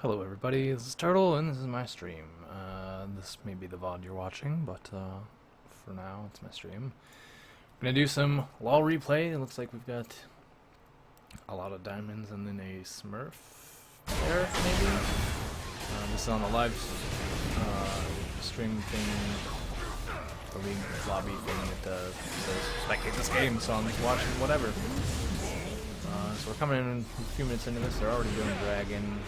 Hello everybody, this is Turtle and this is my stream. This may be the VOD you're watching, but for now it's my stream. I'm gonna do some LOL replay. It looks like we've got a lot of diamonds and then a Smurf there, maybe? This is on the live stream thing, the league lobby thing that says spectate this game, so I'm just watching whatever. So we're coming in a few minutes into this. They're already doing Dragon.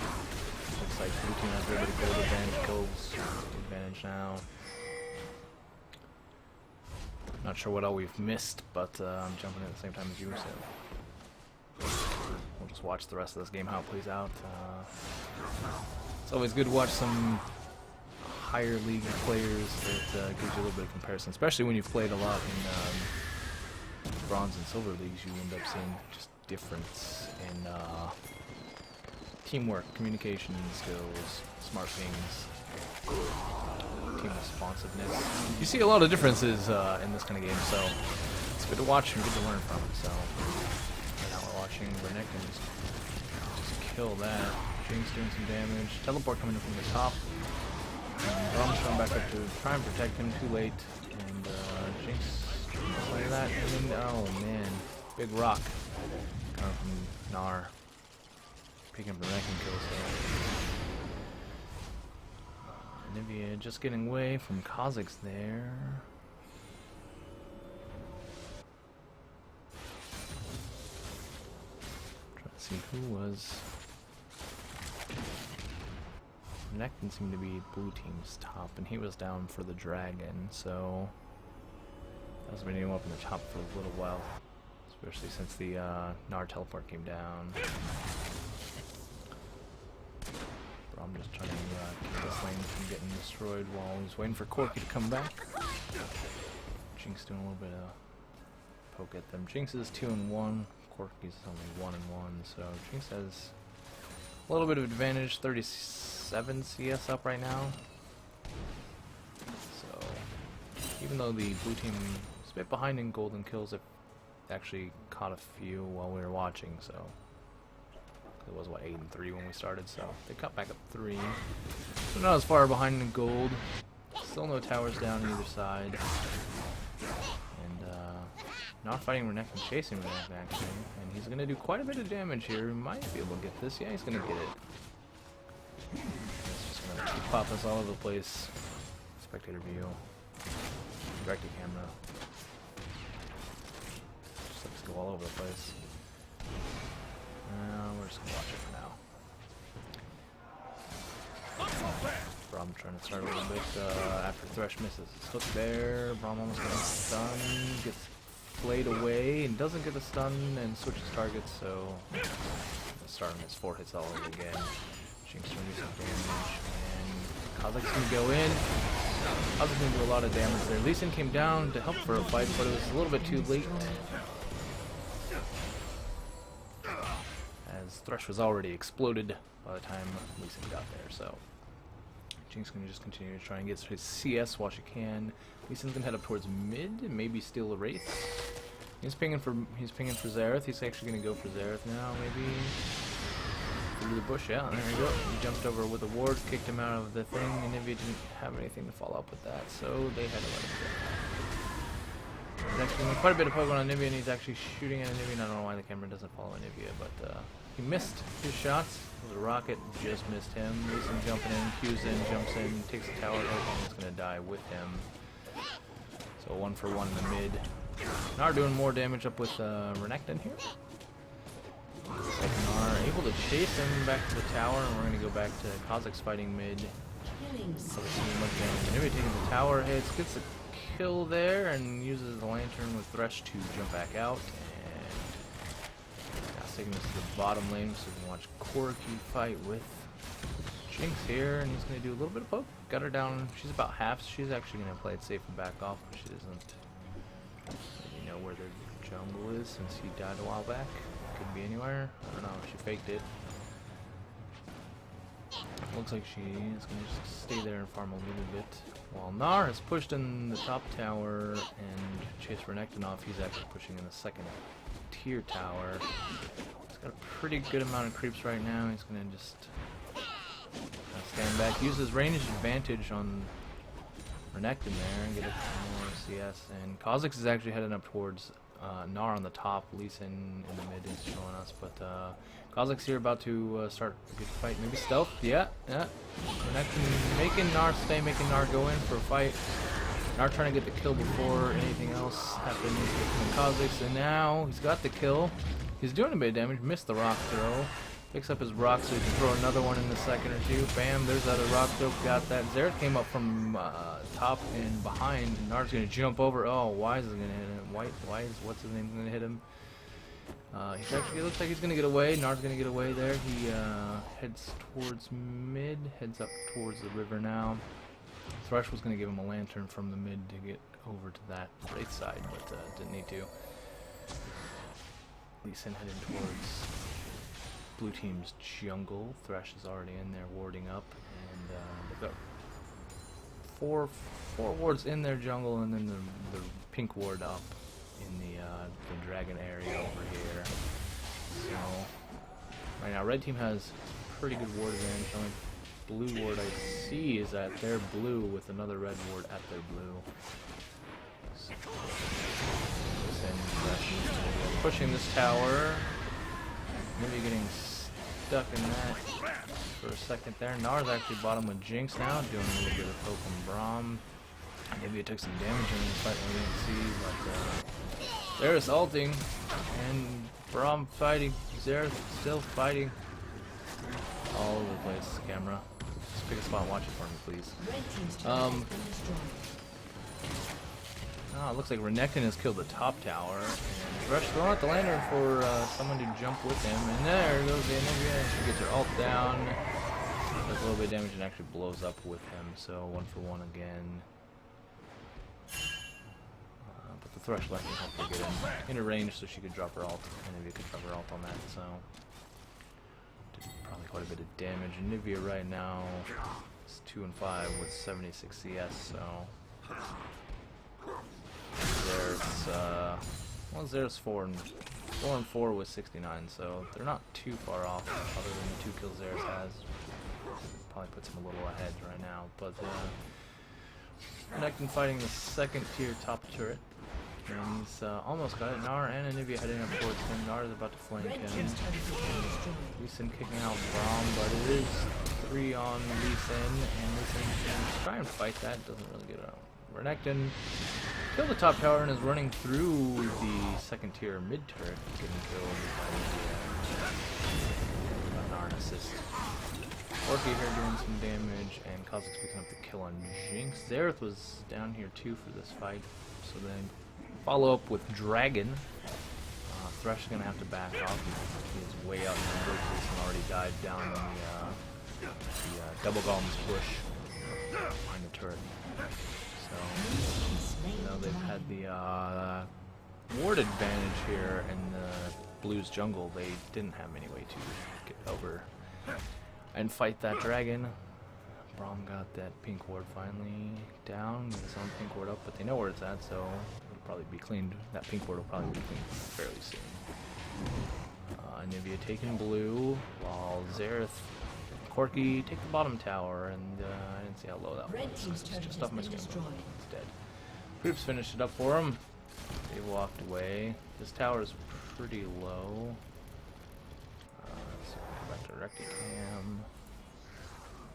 Looks like blue team has a bit of gold advantage, gold's advantage now. Not sure what all we've missed, but I'm jumping in at the same time as you, so we'll just watch the rest of this game, how it plays out. It's always good to watch some higher league players. That gives you a little bit of comparison, especially when you've played a lot in bronze and silver leagues. You end up seeing just difference in teamwork, communication skills, smart things, team responsiveness. You see a lot of differences in this kind of game, so it's good to watch and good to learn from. So now we're watching Renekton just kill that. Jinx doing some damage. Teleport coming in from the top. Brom's coming back up to try and protect him. Too late. And Jinx play that. And then, oh man, big rock coming from Gnar. Picking up the wrecking kill, so Nivea just getting away from Kha'Zix there. Trying to see who was. Renekton seemed to be blue team's top, and he was down for the dragon, so that was been him up in the top for a little while, especially since the Gnar teleport came down. I'm just trying to keep this lane from getting destroyed while he's waiting for Corki to come back. Jinx doing a little bit of poke at them. Jinx is 2-1. Corki's only 1-1, so Jinx has a little bit of advantage. 37 CS up right now. So even though the blue team is a bit behind in golden kills, they've actually caught a few while we were watching. So. It was, what, 8-3 when we started, so they cut back up 3. So not as far behind in gold. Still no towers down either side. And not fighting Renekton, chasing Renekton actually. And he's going to do quite a bit of damage here. He might be able to get this. Yeah, he's going to get it. It's just going to pop us all over the place. Spectator view. Direct to camera. Just lets go all over the place. We're just gonna watch it for now. Braum trying to start a little bit after Thresh misses his hook there. Braum almost getting stunned, gets flayed away, and doesn't get the stun and switches targets, so starting his 4 hits all over again. Jinx trying to do some damage, and Kha'Zix gonna go in. Kha'Zix gonna do a lot of damage there. Lee Sin came down to help for a fight, but it was a little bit too late. Thresh was already exploded by the time Lee Sin got there, so Jinx gonna just continue to try and get his CS while she can. Lee Sin's gonna head up towards mid, maybe steal a Wraith. He's pinging for Xerath. He's actually gonna go for Xerath now, maybe through the bush. Yeah, there you go. He jumped over with a ward, kicked him out of the thing, and Nivea didn't have anything to follow up with that, so they had to let him go. There's actually quite a bit of Pokemon on Nivea, and he's actually shooting at Nivea. I don't know why the camera doesn't follow Nivea, but he missed his shots. The rocket just missed him. Lee Sin jumping in, Q's in, jumps in, takes the tower hit, and is going to die with him. So 1 for 1 in the mid. Gnar doing more damage up with Renekton here. Gnar able to chase him back to the tower, and we're going to go back to Kha'Zix fighting mid. So much damage. Anyway, taking the tower hits, gets a kill there, and uses the lantern with Thresh to jump back out. Taking this to the bottom lane so we can watch Corki fight with Jinx here, and he's going to do a little bit of poke. Got her down. She's about half. She's actually going to play it safe and back off, but she doesn't really know where the jungle is since he died a while back. Could be anywhere. I don't know. She faked it. Looks like she is going to just stay there and farm a little bit. While Gnar is pushed in the top tower and chased Renekton off, he's actually pushing in the second tier tower. He's got a pretty good amount of creeps right now. He's gonna just Going back, use his range advantage on Renekton there and get a more CS. And Kha'Zix is actually heading up towards Gnar on the top. Lee Sin in the mid is showing us, but Kha'Zix here about to start a good fight. Maybe stealth. Yeah. Renekton making Gnar stay, making Gnar go in for a fight. Gnar trying to get the kill before anything else happens with Kha'Zix, and now he's got the kill. He's doing a bit of damage. Missed the rock throw. Picks up his rock so he can throw another one in the second or two. Bam, there's that rock throw. Got that. Xerath came up from top and behind. Gnar's going to jump over. Oh, Wise is going to hit him. Wise, what's his name, going to hit him? He's actually, it looks like he's going to get away. Gnar's going to get away there. He heads towards mid. Heads up towards the river now. Thresh was going to give him a lantern from the mid to get over to that right side, but didn't need to. Lee Sin heading towards blue team's jungle. Thresh is already in there warding up, and they've got four wards in their jungle, and then the pink ward up in the dragon area over here. So right now, red team has pretty good ward advantage. Only blue ward I see is at their blue with another red ward at their blue. So, pushing this tower. Maybe getting stuck in that for a second there. Gnar's actually bottom with Jinx now, doing a little bit of poke and Braum. Maybe it took some damage in the fight we didn't see, but there's ulting, and Braum fighting, Xerath still fighting. All over the place, camera. Just pick a spot and watch it for me, please. It looks like Renekton has killed the top tower, and Thresh throwing out the lantern for someone to jump with him, and there goes the Anivia. She gets her ult down, does a little bit of damage, and actually blows up with him, so 1-for-1 again. But the Thresh left can help her get in her range so she could drop her ult, Anivia could drop her ult on that, so did probably quite a bit of damage. Anivia right now is 2-5 with 76 CS, so there's 4-4 with 69, so they're not too far off, other than the 2 kills Xerath has. Probably puts him a little ahead right now, but Renekton fighting the second tier top turret, and he's almost got it. Gnar and Anivia heading up towards him. Gnar is about to flank him. Lee Sin kicking out Braum, but it is 3 on Lee Sin, and Lee Sin can try and fight that, doesn't really get out. Renekton killed the top tower and is running through the second tier mid turret, getting killed by Gnar assist. Orky here doing some damage, and Kha'Zix picking up the kill on Jinx. Xerath was down here too for this fight, so then follow up with Dragon. Thresh is going to have to back off. He is way outnumbered. He's already died down in the double golem's push behind the turret. So, you know, they've had the ward advantage here in the Blues jungle. They didn't have any way to get over and fight that dragon. Braum got that pink ward finally down, get his own pink ward up, but they know where it's at, so it'll probably be cleaned. That pink ward will probably be cleaned fairly soon. Anivia taking blue, while Xerath Corki take the bottom tower, and I didn't see how low that was. It's just off my screen. It's dead. Groups finished it up for him. They walked away. This tower is pretty low. So go back to Recticam.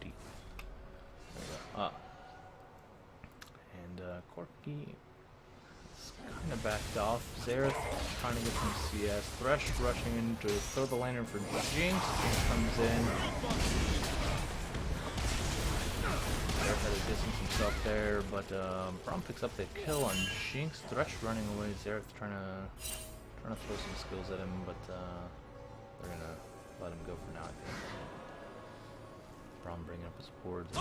Deep. And Corki is kind of backed off. Xerath trying to get some CS. Thresh rushing in to throw the lantern for Jinx. Jinx comes in. Xerath had to distance himself there, but Braum picks up the kill on Jinx. Thresh running away. Xerath trying to throw some skills at him, but they're gonna let him go for now, I think. Braum bringing up his boards,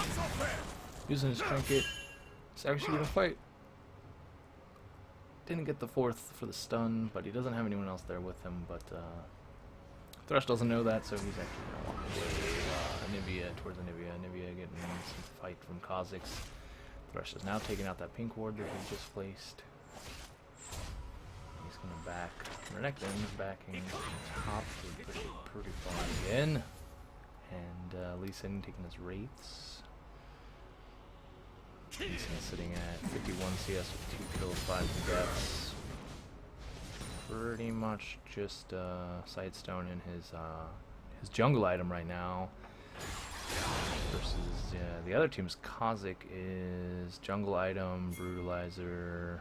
using his trinket. He's actually gonna fight. Didn't get the 4th for the stun, but he doesn't have anyone else there with him. But Thresh doesn't know that, so he's actually gonna walk away. Towards Anivia. Anivia getting some fight from Kha'Zix. Thresh is now taking out that pink ward that he just placed. He's gonna back. Renekton is backing top to push it pretty far again. And Lee Sin taking his Wraiths. Lee Sin sitting at 51 CS with 2 kills, 5 deaths. Pretty much just Sightstone in his jungle item right now. Versus the other team's Kha'Zix is jungle item, brutalizer,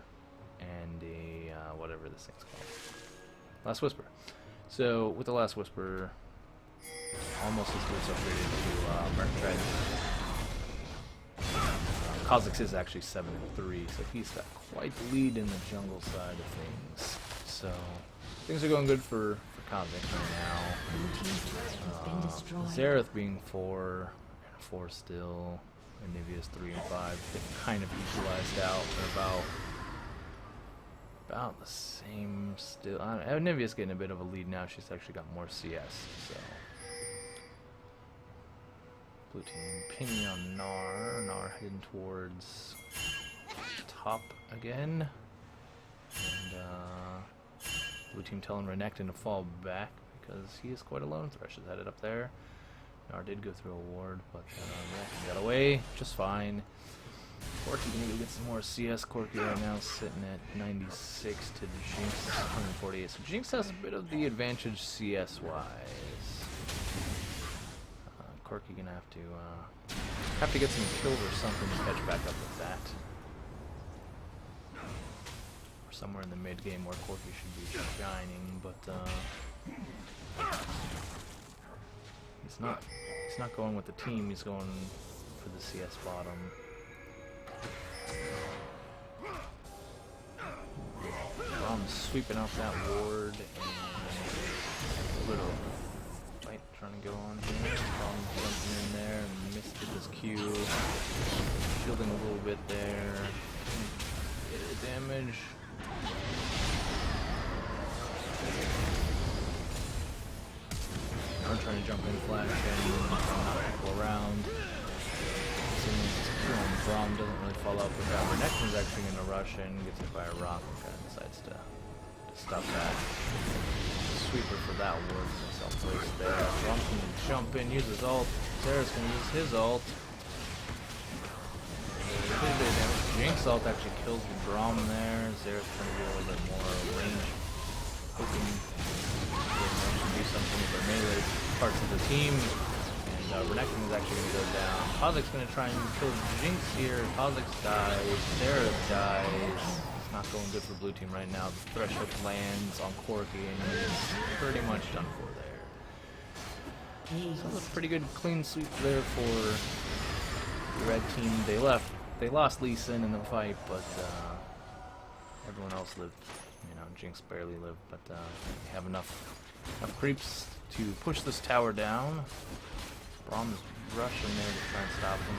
and a whatever this thing's called, Last Whisper. So with the Last Whisper, almost as good as upgraded to Merc Dragon. Kha'Zix is actually 7-3, so he's got quite the lead in the jungle side of things. So things are going good for Kha'Zix right now. Xerath being 4 and 4 still, and Nivea's 3 and 5. They've kind of equalized out. They're about the same still. Nivea's getting a bit of a lead now. She's actually got more CS. So blue team pinging on Gnar. Gnar heading towards top again, and blue team telling Renekton to fall back because he is quite alone. Thresh is headed up there. Gnar did go through a ward, but Renekton got away just fine. Corki can maybe get some more CS. Corki right now sitting at 96 to Jinx 148. So Jinx has a bit of the advantage CS wise. Corki gonna have to get some kills or something to catch back up with that. Or somewhere in the mid game where Corki should be shining, but he's not going with the team. He's going for the CS bottom. Brom's sweeping off that ward, and a little fight trying to go on here. Brom jumping in there and missed his Q. Shielding a little bit there. Damage. I'm trying to jump in, flash, and not echo around. Brom doesn't really fall out with that. Renekton's actually going to rush in, gets hit by a rock, and kind of decides to stop that. Sweeper for that ward, self-placed there. Brom's going to jump in, use his ult. Xerath's going to use his ult. Jinx ult actually kills the Brom there. Xerath's going to be a little bit more range, hoping to do something with their melee parts of the team. Renekton is actually going to go down. Kha'Zix's going to try and kill Jinx here. Kha'Zix dies. Xerath dies. It's not going good for blue team right now. The Thresh hook lands on Corki and is pretty much done for there. So that's a pretty good clean sweep there for the red team. They lost Lee Sin in the fight, but everyone else lived. You know, Jinx barely lived, but they have enough creeps to push this tower down. Brom's rushing there to try and stop him.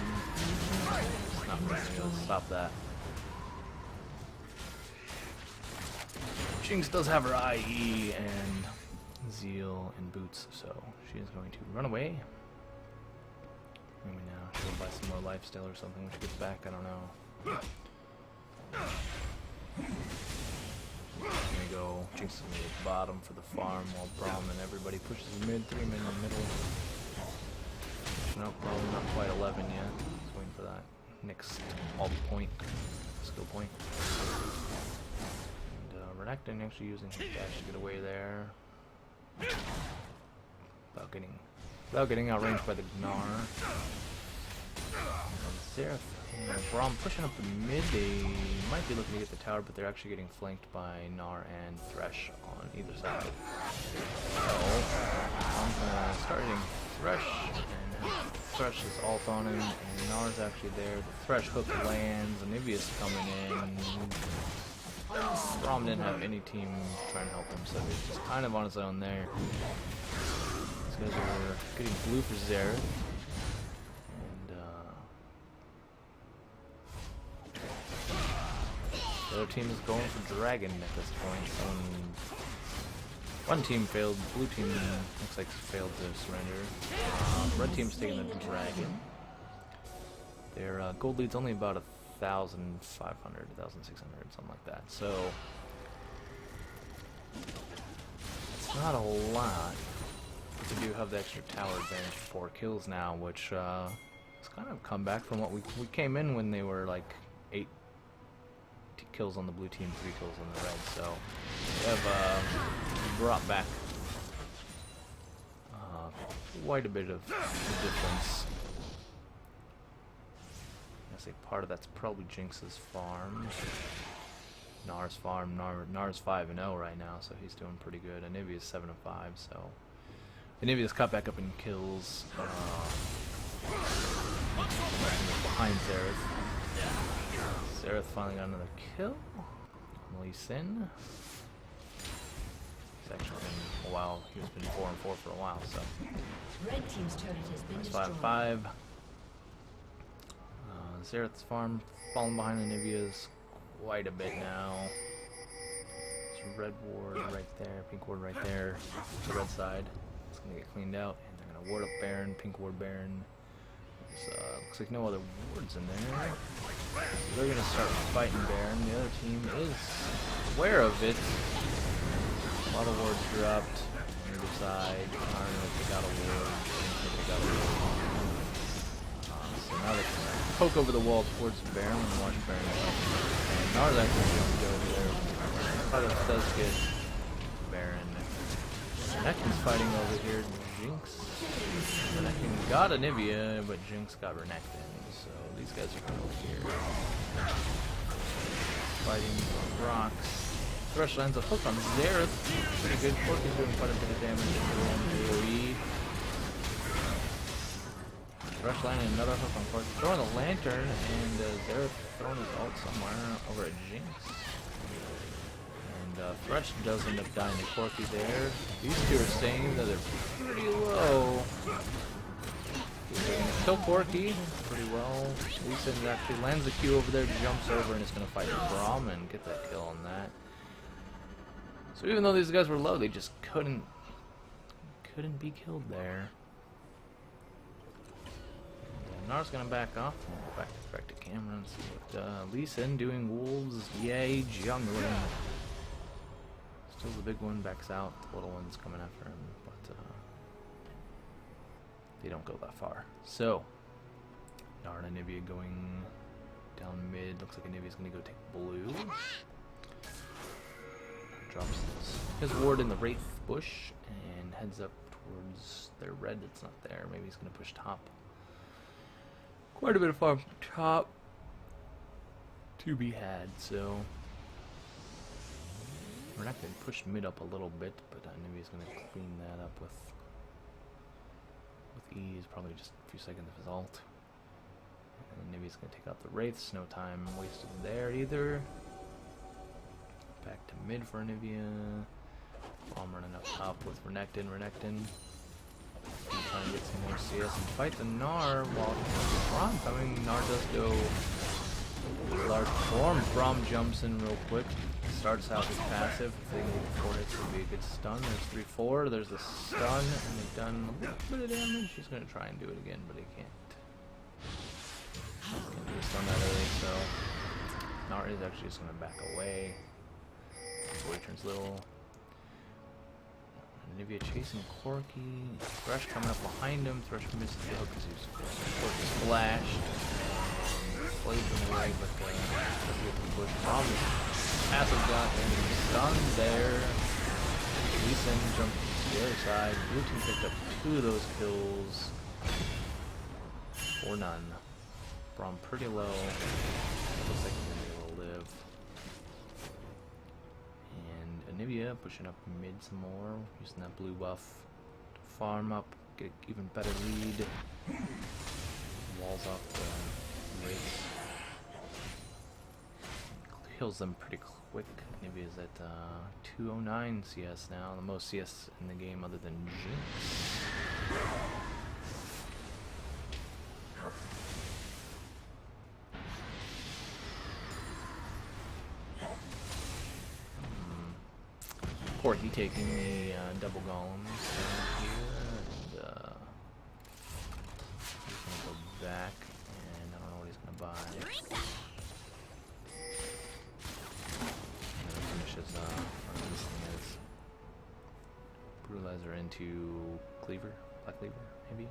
It's not really able to stop that. Jinx does have her IE and Zeal and boots, so she is going to run away. Maybe now she'll buy some more lifesteal or something when she gets back, I don't know. Here we go. Jinx is going to be at the bottom for the farm while Brom and everybody pushes mid, 3 men in the middle. Nope, probably not quite 11 yet. Just waiting for that next ult point, skill point. And Renekton actually using his dash to get away there. Without getting outranged by the Gnar. Xerath and Brom pushing up the mid. They might be looking to get the tower, but they're actually getting flanked by Gnar and Thresh on either side. So Brom's gonna start hitting Thresh, and Thresh is ult on him, and Gnar's actually there. The Thresh hook lands, and Nivea's coming in. Brom didn't have any team trying to help him, so he's just kind of on his own there. These guys are getting blue for Xerath. And the other team is going for Dragon at this point. One team failed, blue team looks like failed to surrender. Red team's taking the Dragon. Their gold lead's only about 1,500, 1,600, something like that. So it's not a lot. We do have the extra tower advantage, 4 kills now, which has kind of come back from what we came in when they were like 8 kills on the blue team, 3 kills on the red. So we have brought back quite a bit of difference. I say part of that's probably Jinx's farm. Nar's farm. Nar's 5-0 right now, so he's doing pretty good. Anivia's 7-5, so Anivia's caught back up in kills. Behind Xerath. Xerath finally got another kill. Lee Sin. He's actually been a while. He's been 4-4 for a while, so. Red team's turret has been destroyed. 5-5. Xerath's farm falling behind Anivia's quite a bit now. There's a red ward right there, pink ward right there. The red side. It's gonna get cleaned out, and they're gonna ward up Baron, pink ward Baron. Looks like no other wards in there. So they're gonna start fighting Baron. The other team is aware of it. A lot of wards dropped on either side. I don't know if they got a ward. They got a ward. So now they can poke over the wall towards Baron and watch Baron up. And Nars actually jumped over there. Probably does get Baron. Renekton's fighting over here. Jinx. Renekton got Anivia, but Jinx got Renekton. So these guys are going over here. Fighting rocks. Thresh lands a hook on Xerath. Pretty good. Corky's doing quite a bit of damage into AoE. Thresh landing another hook on Corky. Throwing a lantern, and Xerath throwing his ult somewhere over at Jinx. Thresh does end up dying to Corky there. These two are staying, though they're pretty low. Kill Corky pretty well. Lee Sin actually lands the Q over there, jumps over, and is going to fight Braum and get that kill on that. So even though these guys were low, they just couldn't be killed there. Nar's going to back off. We'll go back to camera and see what Lee Sin doing. Wolves, yay, jungling. Still the big one backs out, the little one's coming after him, but they don't go that far. So, Nar and Anivia going down mid. Looks like Anivia's going to go take blue. Drops his ward in the Wraith bush and heads up towards their red that's not there. Maybe he's going to push top. Quite a bit of farm top to be had, so. We're not going to push mid up a little bit, but Anivia's going to clean that up with ease, probably just a few seconds of his ult. And Anivia's going to take out the Wraiths, no time wasted there either. Back to mid for Anivia. Bomb running up top with Renekton. Trying to get some more CS and fight the Gnar while Braum coming. Gnar does go large form. Braum jumps in real quick. Starts out his passive. If they can get 4 hits, it would be a good stun. There's 3-4. There's the stun, and they've done a little bit of damage. He's going to try and do it again, but he can't. Can't do a stun that early, so Gnar is actually just going to back away. Before he turns little. Anivia chasing Corky. Thresh coming up behind him. Thresh misses the hook because he's Corky splashed. Blazing away, but the bush bomb. Passive got and stunned there. Lee Sin jumped to the other side. Blue team picked up 2 of those kills. Or none. Braum pretty low. Looks like Anivia will live. And Anivia pushing up mid some more. Using that blue buff to farm up. Get an even better lead. Walls off the Wraiths. Kills them pretty quick. Anivia's at 209 CS now, the most CS in the game other than Jinx. Corky taking the double golems here, and he's gonna go back, and I don't know what he's gonna buy. Brutalizer into Cleaver? Black Cleaver, maybe?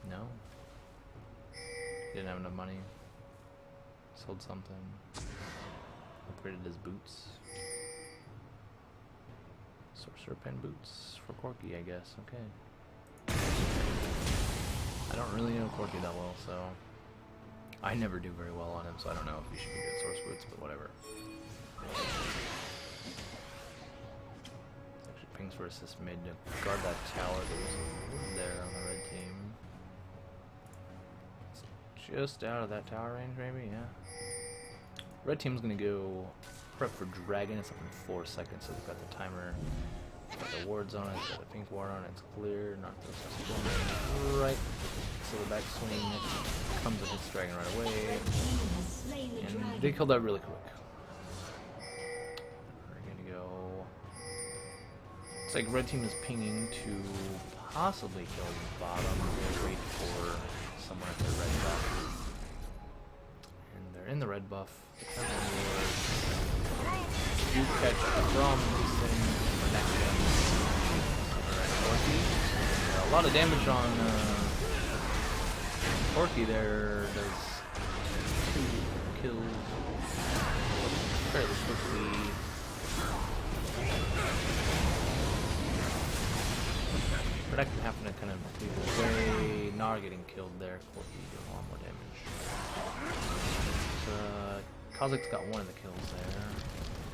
No? Didn't have enough money. Sold something. Upgraded his boots. Sorcerer Pen boots for Corky, I guess. Okay. I don't really know Corky that well, so I never do very well on him, so I don't know if he should be good source boots, but whatever. Actually pings for assist mid to guard that tower that was there on the red team. Just out of that tower range, maybe, yeah. Red team's gonna go prep for dragon. It's up in 4 seconds, so we've got the timer. Got the wards on it, got a pink ward on it, it's clear. Knock those right. So the back swing comes and hits dragon right away. And they killed that really quick. We're gonna go. It's like red team is pinging to possibly kill the bottom. We'll wait for someone at their red buff. And they're in the red buff. You catch from Leeson for next gen. Alright, Corky. A lot of damage on Corky there. Does 2 kills fairly quickly. Protecting having to kind of leave away. Nar getting killed there. Corky doing a lot more damage. Kha'Zix's got one of the kills there.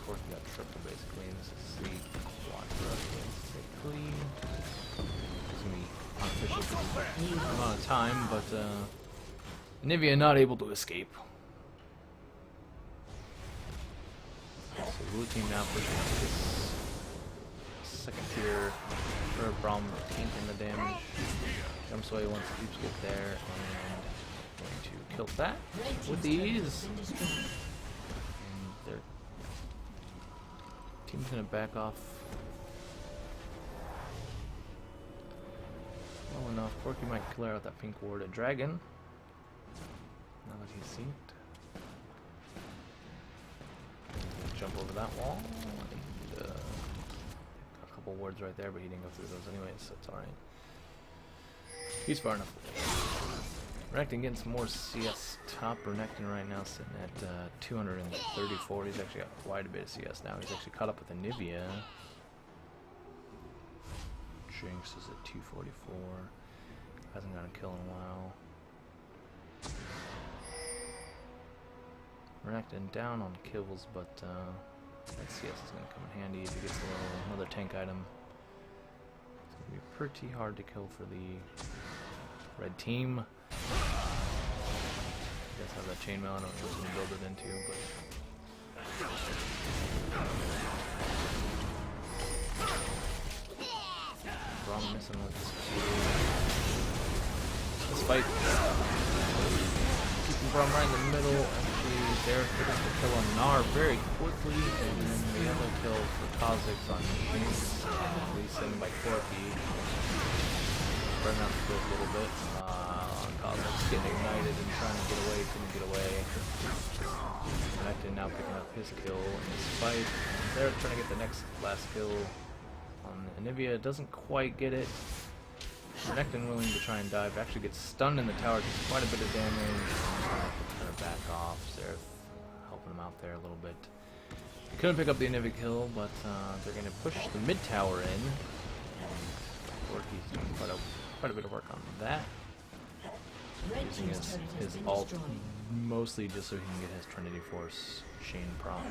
Corky got triple basically, and this is the quad for us basically. It's gonna be unofficial because of the amount of time, but Nivea not able to escape. So blue team now pushing up this second tier for Braum tainting the damage. Jumps away once the Deeps get there, and going to kill that with ease. And their team's gonna back off well enough. Corky might clear out that pink ward at dragon. Now that he's seen it. Jump over that wall. And, a couple wards right there, but he didn't go through those anyways, so it's alright. He's far enough away. Renekton getting some more CS top. Renekton right now sitting at 234. He's actually got quite a bit of CS now. He's actually caught up with Anivia. Jinx is at 244. Hasn't got a kill in a while. Renekton down on kills, but that CS is going to come in handy if he gets another tank item. It's going to be pretty hard to kill for the red team. You guys have that chainmail, I don't know what to build it into, but Braum missing with this fight. Keeping Braum right in the middle. Actually, they're getting the kill on Gnar very quickly, and then the other kill for Kha'Zix on Jinx, Leeson by Corky. Spreading out the field a little bit. Kha'Zix getting ignited and trying to get away, couldn't get away. Renekton now picking up his kill in this fight. They're trying to get the last kill on Anivia. Doesn't quite get it. Renekton willing to try and dive. Actually gets stunned in the tower, gets quite a bit of damage. Kind of back off. Seraph helping him out there a little bit. He couldn't pick up the Anivia kill, but they're going to push the mid tower in. Corky's doing quite a bit of work on that. Using his ult mostly just so he can get his Trinity Force chain proc.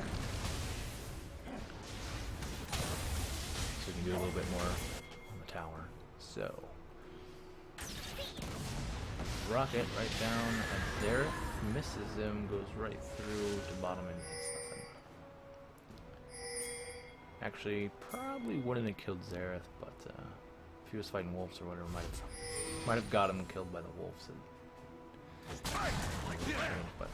So he can do a little bit more on the tower. So rocket right down at there, misses him, goes right through to bottom and hits nothing. Actually, probably wouldn't have killed Xerath, but if he was fighting wolves or whatever, might have got him killed by the wolves. But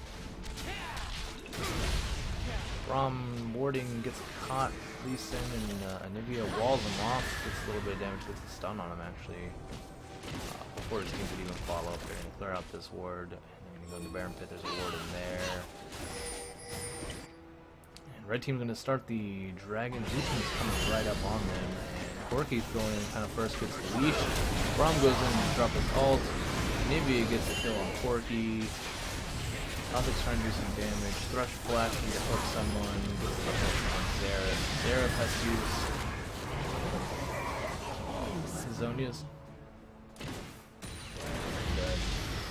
Braum warding gets caught. Leeson and Anivia walls him off. Gets a little bit of damage. Gets a stun on him actually. Before his team could even follow up, they're going to clear out this ward. And they're going to go in the Baron Pit. There's a ward in there. And Red team's gonna start the dragon. Blue team's coming right up on them, and Corky's going in kind of first, gets the leash. Brom goes in to drop his ult. Nivea gets a kill on Corky. Kha'Zix's trying to do some damage. Thrush flash can get hook someone. Gets the hook on Xerath. Xerath has to use Zonia's.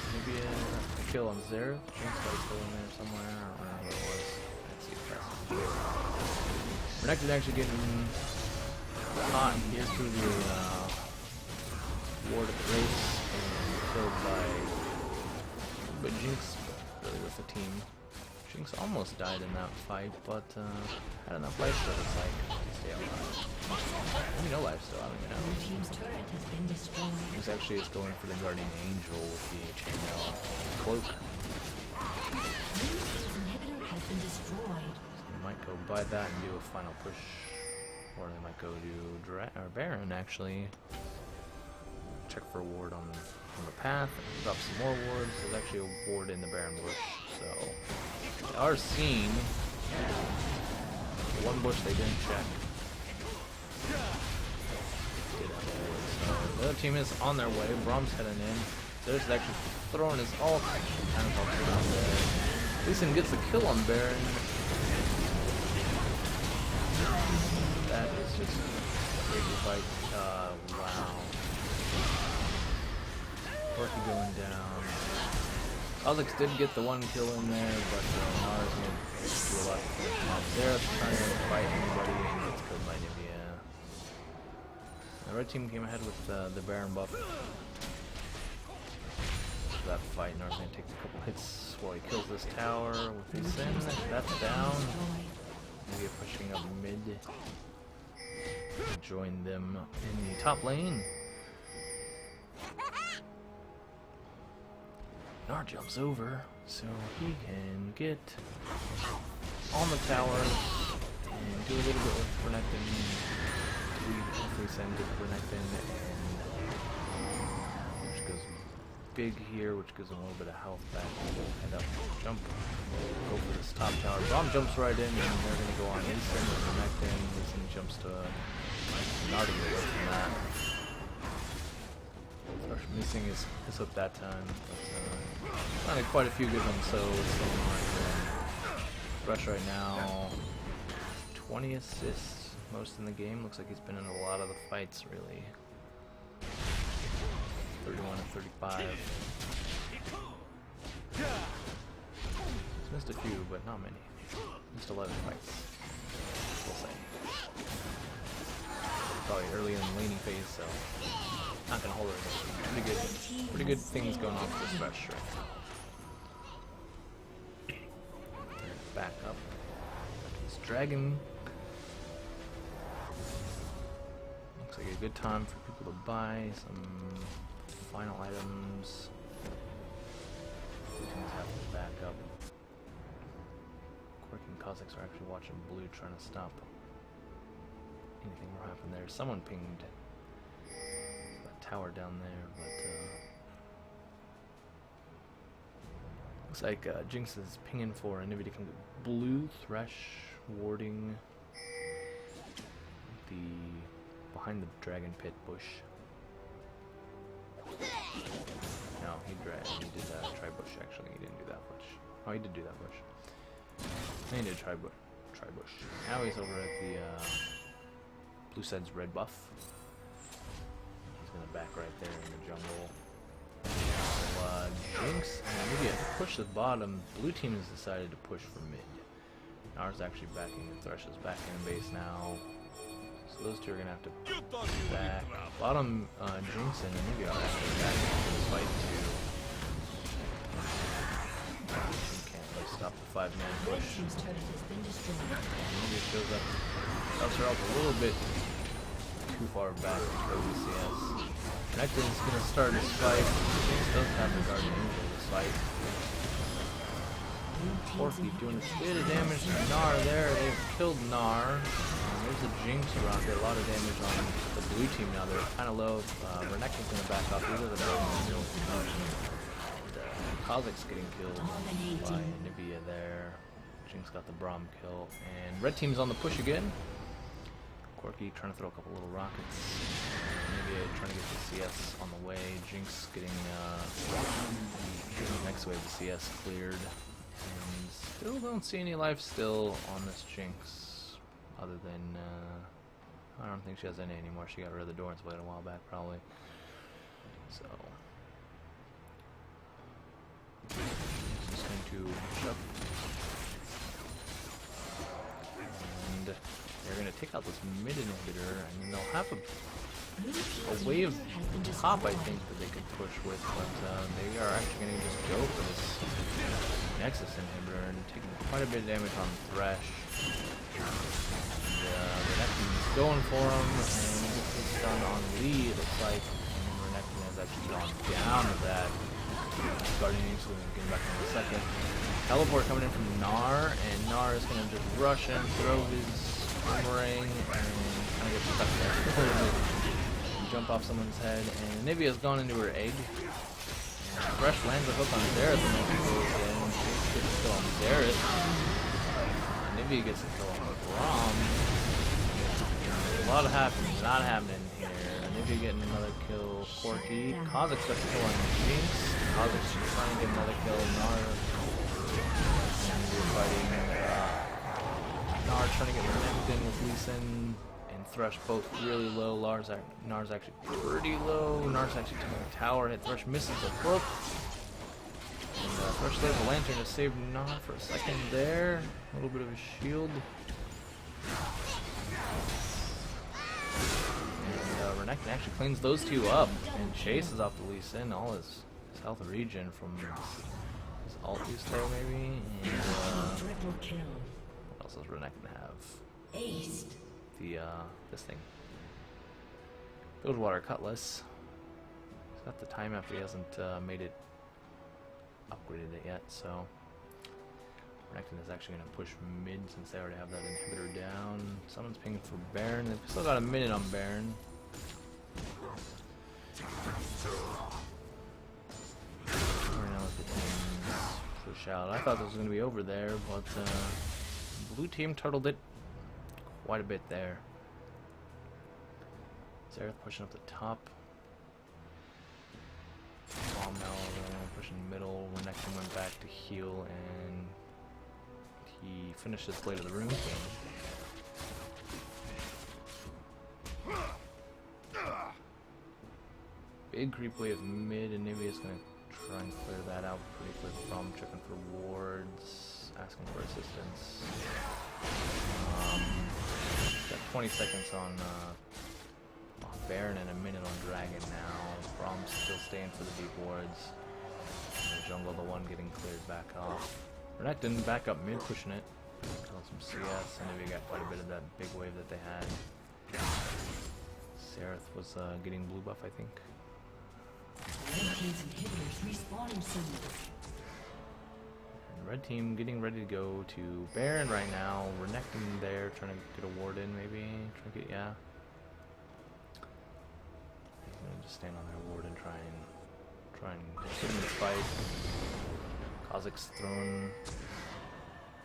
Maybe a kill on Xerath. Jinx got a kill in there somewhere. I don't know who it was. Let's see if that's Renekton actually getting hot here through the ward of the race and killed but Jinx really with the team. Jinx almost died in that fight, but had enough life so it's like to stay alive. Maybe no life still, I don't even know. Blue team's turret has been destroyed. Jinx actually is going for the Guardian Angel with the chainmail cloak. Inhibitor has been destroyed. They might go buy that and do a final push, or they might go to Baron actually. Check for a ward on the path, and drop some more wards. There's actually a ward in the Baron bush, so they are seen. One bush they didn't check. So the other team is on their way. Brom's heading in. There's actually throwing his ult. Kind of helps around there. Leeson gets the kill on Baron. That is just a crazy fight. Wow. Corky going down. Kha'Zix did get the one kill in there, but Nara's going to do a lot to finish him off. Xerath's trying to fight anybody and gets killed by Nivea. The red team came ahead with the Baron buff. That fight, Nara's going to take a couple hits while he kills this tower with his sin. That's down. Nivea pushing up mid. Join them in the top lane. Nar jumps over, so he can get on the towers and do a little bit with Renekton. We hopefully send it to Renekton, and which goes big here, which gives him a little bit of health back. Head up, jump, go for this top tower. Brom jumps right in, and they're going to go on Leeson with Renekton. Leeson jumps to Nar to get away from that. Missing his hook that time, but finding quite a few good ones, so it's going on. Rush right now, 20 assists, most in the game. Looks like he's been in a lot of the fights, really. 31 and 35. He's missed a few, but not many. Missed 11 fights, we'll say. Probably early in the laning phase, so not gonna hold her. Pretty good things going on for this rush right now. Back up. This dragon. Looks like a good time for people to buy some final items. These things have to back up. Corky and Kha'Zix are actually watching blue, trying to stop anything will happen there. Someone pinged that tower down there, but looks like Jinx is pinging for Nivea to come to blue. Thresh warding the behind the dragon pit bush. No, he did try bush actually. He didn't do that bush. Oh, he did do that bush. He did try bush. Now he's over at the blue side's red buff. He's gonna back right there in the jungle. So, Jinx and Nivea push the bottom. Blue team has decided to push for mid. Nara's actually backing the Thresh is back in base now. So those two are gonna have to back. Bottom Jinx and Nivea are actually back into this fight too. Can't really stop the 5-man push. Nivea shows up. Helps her out a little bit too far back to go to CS. Renekton's gonna start his fight. Jinx does have the Guardian Angel this fight. Corky doing a bit of damage to Gnar there. They've killed Gnar. There's a Jinx around here. A lot of damage on the blue team now. They're kind of low. Renekton's gonna back up. These are the Guardian Angel. And Kha'Zix getting killed by Nivea there. Jinx got the Braum kill. And red team's on the push again. Corki trying to throw a couple little rockets. Maybe trying to get the CS on the way. Jinx getting the next wave of CS cleared. And still don't see any life still on this Jinx. Other than, I don't think she has any anymore. She got rid of the Doran's Blade a while back, probably. So, just going to shove. And they're going to take out this mid inhibitor, and they'll have a wave top, I think, that they could push with, but they are actually going to just go for this Nexus inhibitor and taking quite a bit of damage on Thresh. And Renekton's going for him, and this is done on Lee, it looks like. Renekton has actually gone down with that. Guardian, so we're going to get back in a second. Teleport coming in from Gnar, and Gnar is going to just rush in, throw his boomerang, and kind of get stuck there. Jump off someone's head, and Nivea has gone into her egg. And Thresh lands a hook on Xerath, and then goes in. She gets a kill on Xerath. Nivea gets a kill on Braum. A lot happening here. Nivea getting another kill. Corki. Kha'Zix gets a kill on Jinx. Kha'Zix trying to get another kill. Gnar. And we're fighting. Gnar trying to get Renekton with Lee Sin. Thresh both really low. Gnar's actually pretty low. Gnar's actually taking a tower hit. Thresh misses the hook. And Thresh saves the lantern to save Gnar for a second there. A little bit of a shield. And Renekton actually cleans those two up and chases off the Lee Sin. All his health regen from his ult use there, maybe. And what else does Renekton have? Aced. This thing. Bilgewater Cutlass. He's got the time after he hasn't made it upgraded it yet, so Renekton is actually going to push mid since they already have that inhibitor down. Someone's pinging for Baron. They've still got a minute on Baron. Right now the teams push out. I thought this was going to be over there, but blue team turtled it quite a bit there. Xerath pushing up the top. Bomb now pushing middle. Renekton went back to heal, and he finished his Blade of the Rune King. Big creep wave mid, and Nivea's gonna try and clear that out pretty quick. From checking for wards, asking for assistance. Got 20 seconds on Baron and a minute on Dragon now. Braum's still staying for the deep wards. In the jungle, the one getting cleared back off. Renekton back up mid, pushing it. Killing some CS, and we got quite a bit of that big wave that they had. Xerath was getting blue buff, I think. Red team's inhibitors respawning soon. And red team getting ready to go to Baron right now. Renekton there, trying to get a ward in, maybe. Trying to get, yeah. He's gonna just stand on their ward and try and get him in the fight. Kha'Zix throwing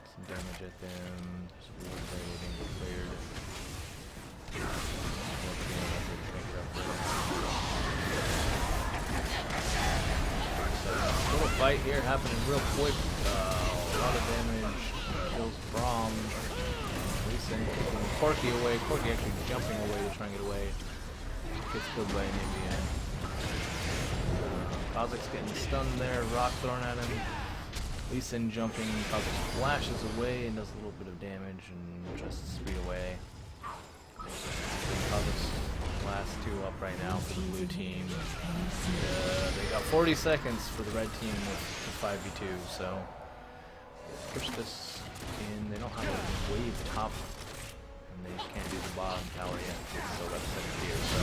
some damage at them. There's a ward there waiting to get cleared. Little fight here happening real quick. A lot of damage. Kills Braum. Lee Sin taking Corki away. Corki actually jumping away to try and get away. Gets killed by an Indian. Kha'Zix getting stunned there. Rock thrown at him. Lee Sin jumping. Kha'Zix flashes away and does a little bit of damage and tries to speed away. Kha'Zix last two up right now for the blue team. They got 40 seconds for the red team with the 5v2, so push this in. They don't have a wave top, and they can't do the bottom tower yet. So that's here. So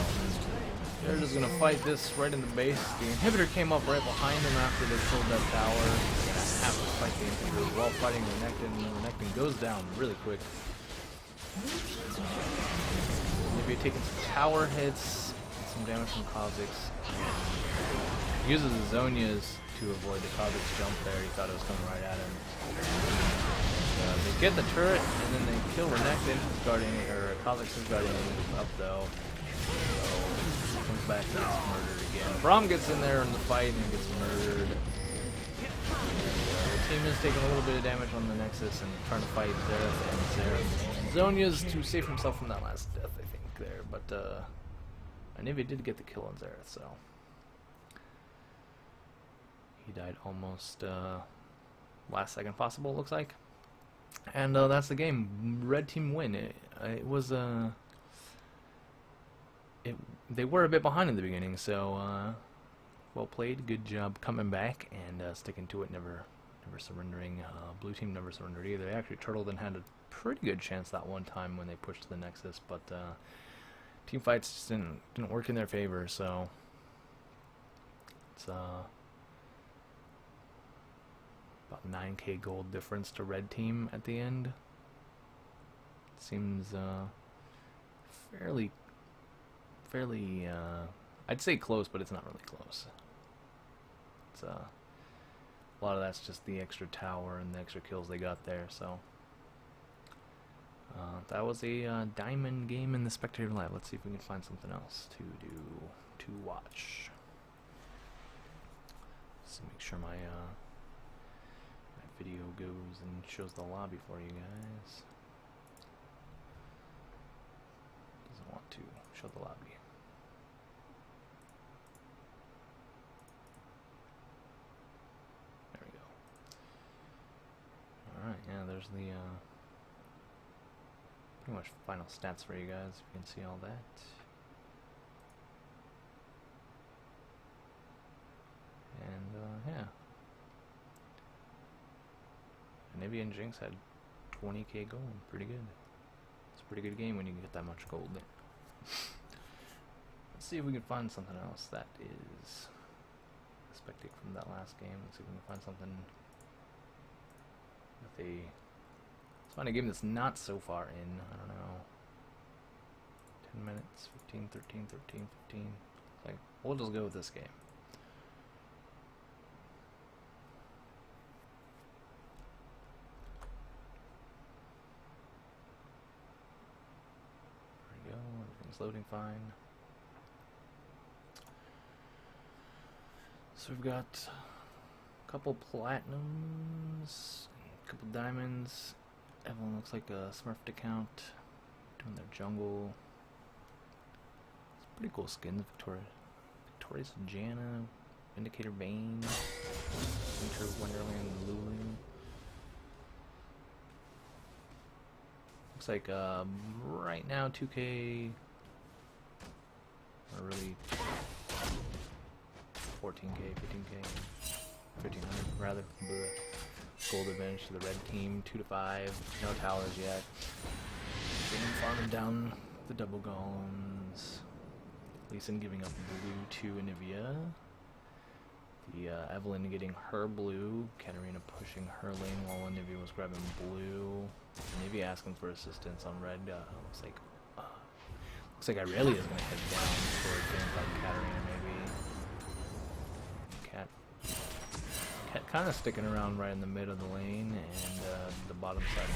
they're just gonna fight this right in the base. The inhibitor came up right behind them after they killed that tower. They're gonna have to fight the inhibitor while fighting Renekton. Renekton goes down really quick. Maybe taking some tower hits, some damage from Kha'Zix. Uses his Zonias to avoid the Kha'Zix jump there. He thought it was coming right at him. They get the turret, and then they kill Renekton, who's guarding, or Kha'Zix's guarding up though. So, comes back and gets murdered again. Braum gets in there in the fight and gets murdered. The team is taking a little bit of damage on the Nexus and trying to fight Xerath and Xerath. Zonya's to save himself from that last death, I think, there. But, Anivia did get the kill on Xerath, so... He died almost, last second possible, it looks like. And, that's the game. Red team win. It was, they were a bit behind in the beginning, so, well played. Good job coming back and, sticking to it, never surrendering. Blue team never surrendered either. They actually turtled and had a pretty good chance that one time when they pushed the Nexus, but team fights just didn't work in their favor. So it's about 9k gold difference to red team at the end. Seems fairly I'd say close, but it's not really close. It's a lot of that's just the extra tower and the extra kills they got there, so that was a diamond game in the Spectator Live. Let's see if we can find something else to watch. So make sure my video goes and shows the lobby for you guys. Doesn't want to show the lobby. Alright, yeah, there's the pretty much final stats for you guys, if you can see all that. And yeah. Anivia and Jinx had 20k gold, pretty good. It's a pretty good game when you get that much gold there. Let's see if we can find something else that is a spectate from that last game. Let's see if we can find something with a... Let's find a game that's not so far in. I don't know. 10 minutes, 15, 13, 13, 15. Like, we'll just go with this game. There we go. Everything's loading fine. So we've got a couple platinums, a couple diamonds. Everyone looks like a Smurfed account doing their jungle. It's pretty cool skins. Victorious Janna, Vindicator Bane, Winter Wonderland Lulu. Looks like right now 2K are really 14k, 15k, 1500 rather. Gold advantage to the red team, 2 to 5. No towers yet. Getting farming down the double golems. Lee Sin giving up blue to Anivia. The Evelyn getting her blue. Katarina pushing her lane while Anivia was grabbing blue. Anivia asking for assistance on red. Looks like Irelia is going to head down towards getting by Katarina maybe. Cat kind of sticking around right in the mid of the lane and the bottom side of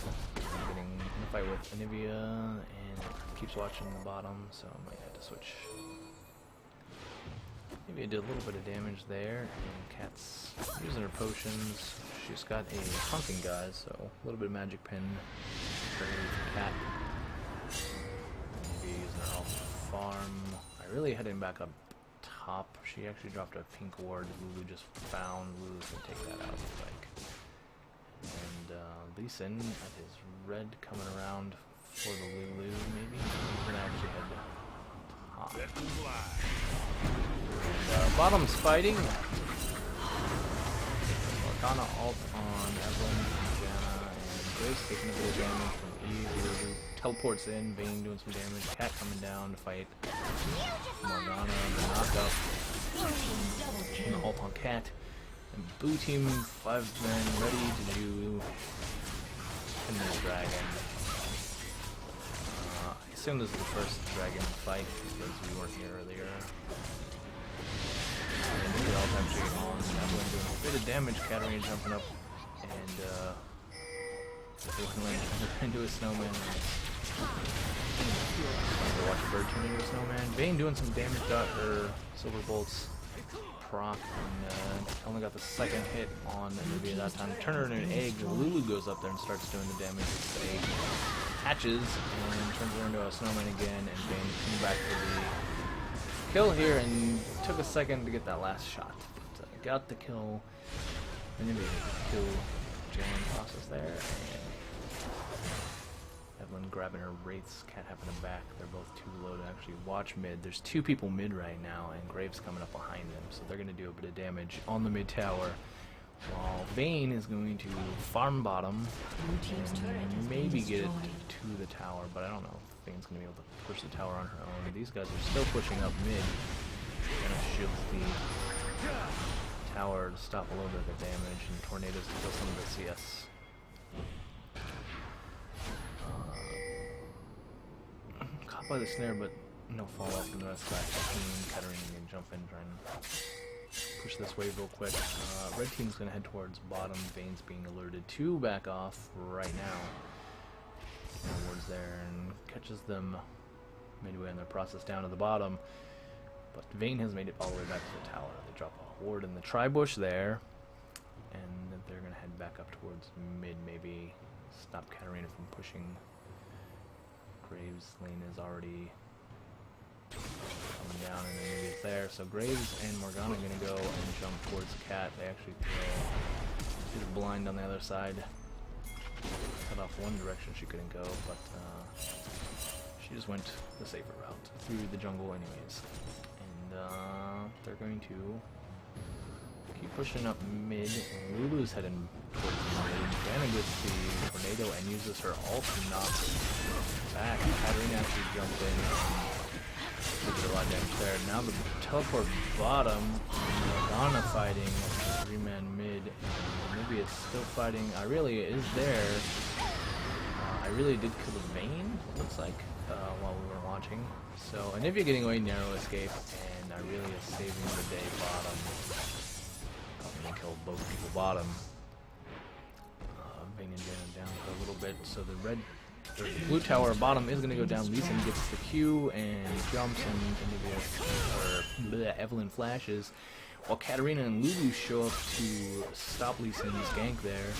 the getting in a fight with Anivia and keeps watching the bottom, so I might have to switch. Maybe I did a little bit of damage there, and Cat's using her potions. She's got a hunting guys, so a little bit of magic pin for Cat. Maybe using her all farm. I really heading back up top. She actually dropped a pink ward Lulu just found. Lulu's gonna take that out, like. And Lee Sin at his red coming around for the Lulu, maybe. We're gonna actually head top. And, bottom's fighting. Morgana ult on Evelyn and Janna, and Grace taking a bit of damage from Eve. Lulu teleports in, Vayne doing some damage, Cat coming down to fight Morgana, the knockup, and the ult on Cat, and blue team 5 men ready to do the dragon. I assume this is the first dragon fight because we weren't here earlier. And the ult actually on Evelyn doing a bit of damage, Katarina jumping up and Into a snowman. Watch a bird turn into a snowman. Vayne doing some damage, got her silver bolts proc, and only got the second hit on Anivia that time. Turn her into an egg. Lulu goes up there and starts doing the damage. The egg hatches and turns her into a snowman again, and Vayne came back for the kill here and took a second to get that last shot. But got the kill. Anivia kill Jalen process there. And Evelyn grabbing her wraiths, can't have in the back. They're both too low to actually watch mid. There's two people mid right now, and Graves coming up behind them, so they're going to do a bit of damage on the mid tower. While Vayne is going to farm bottom and maybe get it to the tower, but I don't know if Vayne's going to be able to push the tower on her own. These guys are still pushing up mid. Kind of shields the tower to stop a little bit of the damage, and tornadoes to kill some of the CS. Caught by the snare, but no fall off from the rest of that team. Katarina can jump in, try and push this wave real quick. Red team's going to head towards bottom. Vayne's being alerted to back off right now. Towards there and catches them midway in their process down to the bottom. But Vayne has made it all the way back to the tower. They drop a ward in the tri-bush there, and they're going to head back up towards mid, maybe stop Katarina from pushing. Graves' lane is already coming down, and then maybe it's there. So Graves and Morgana are going to go and jump towards the cat. They actually throw a blind on the other side. Cut off one direction she couldn't go, but she just went the safer route through the jungle anyways. And they're going to keep pushing up mid. Lulu's heading towards mid. Diana gets the tornado and uses her ult to knock back. Katarina actually jumped in and did a lot of damage there. Now the teleport bottom. Morgana fighting 3-man mid. Maybe it's still fighting. Irelia is there. Irelia did kill the Vayne, it looks like, while we were watching. So Anivia getting away, narrow escape, and Irelia saving the day bottom. Probably killed both people bottom. Vayne and Jana down for a little bit. So the blue tower bottom is going to go down. Lee Sin gets the Q and jumps, and Evelyn flashes. While Katarina and Lulu show up to stop Lee Sin's gank there.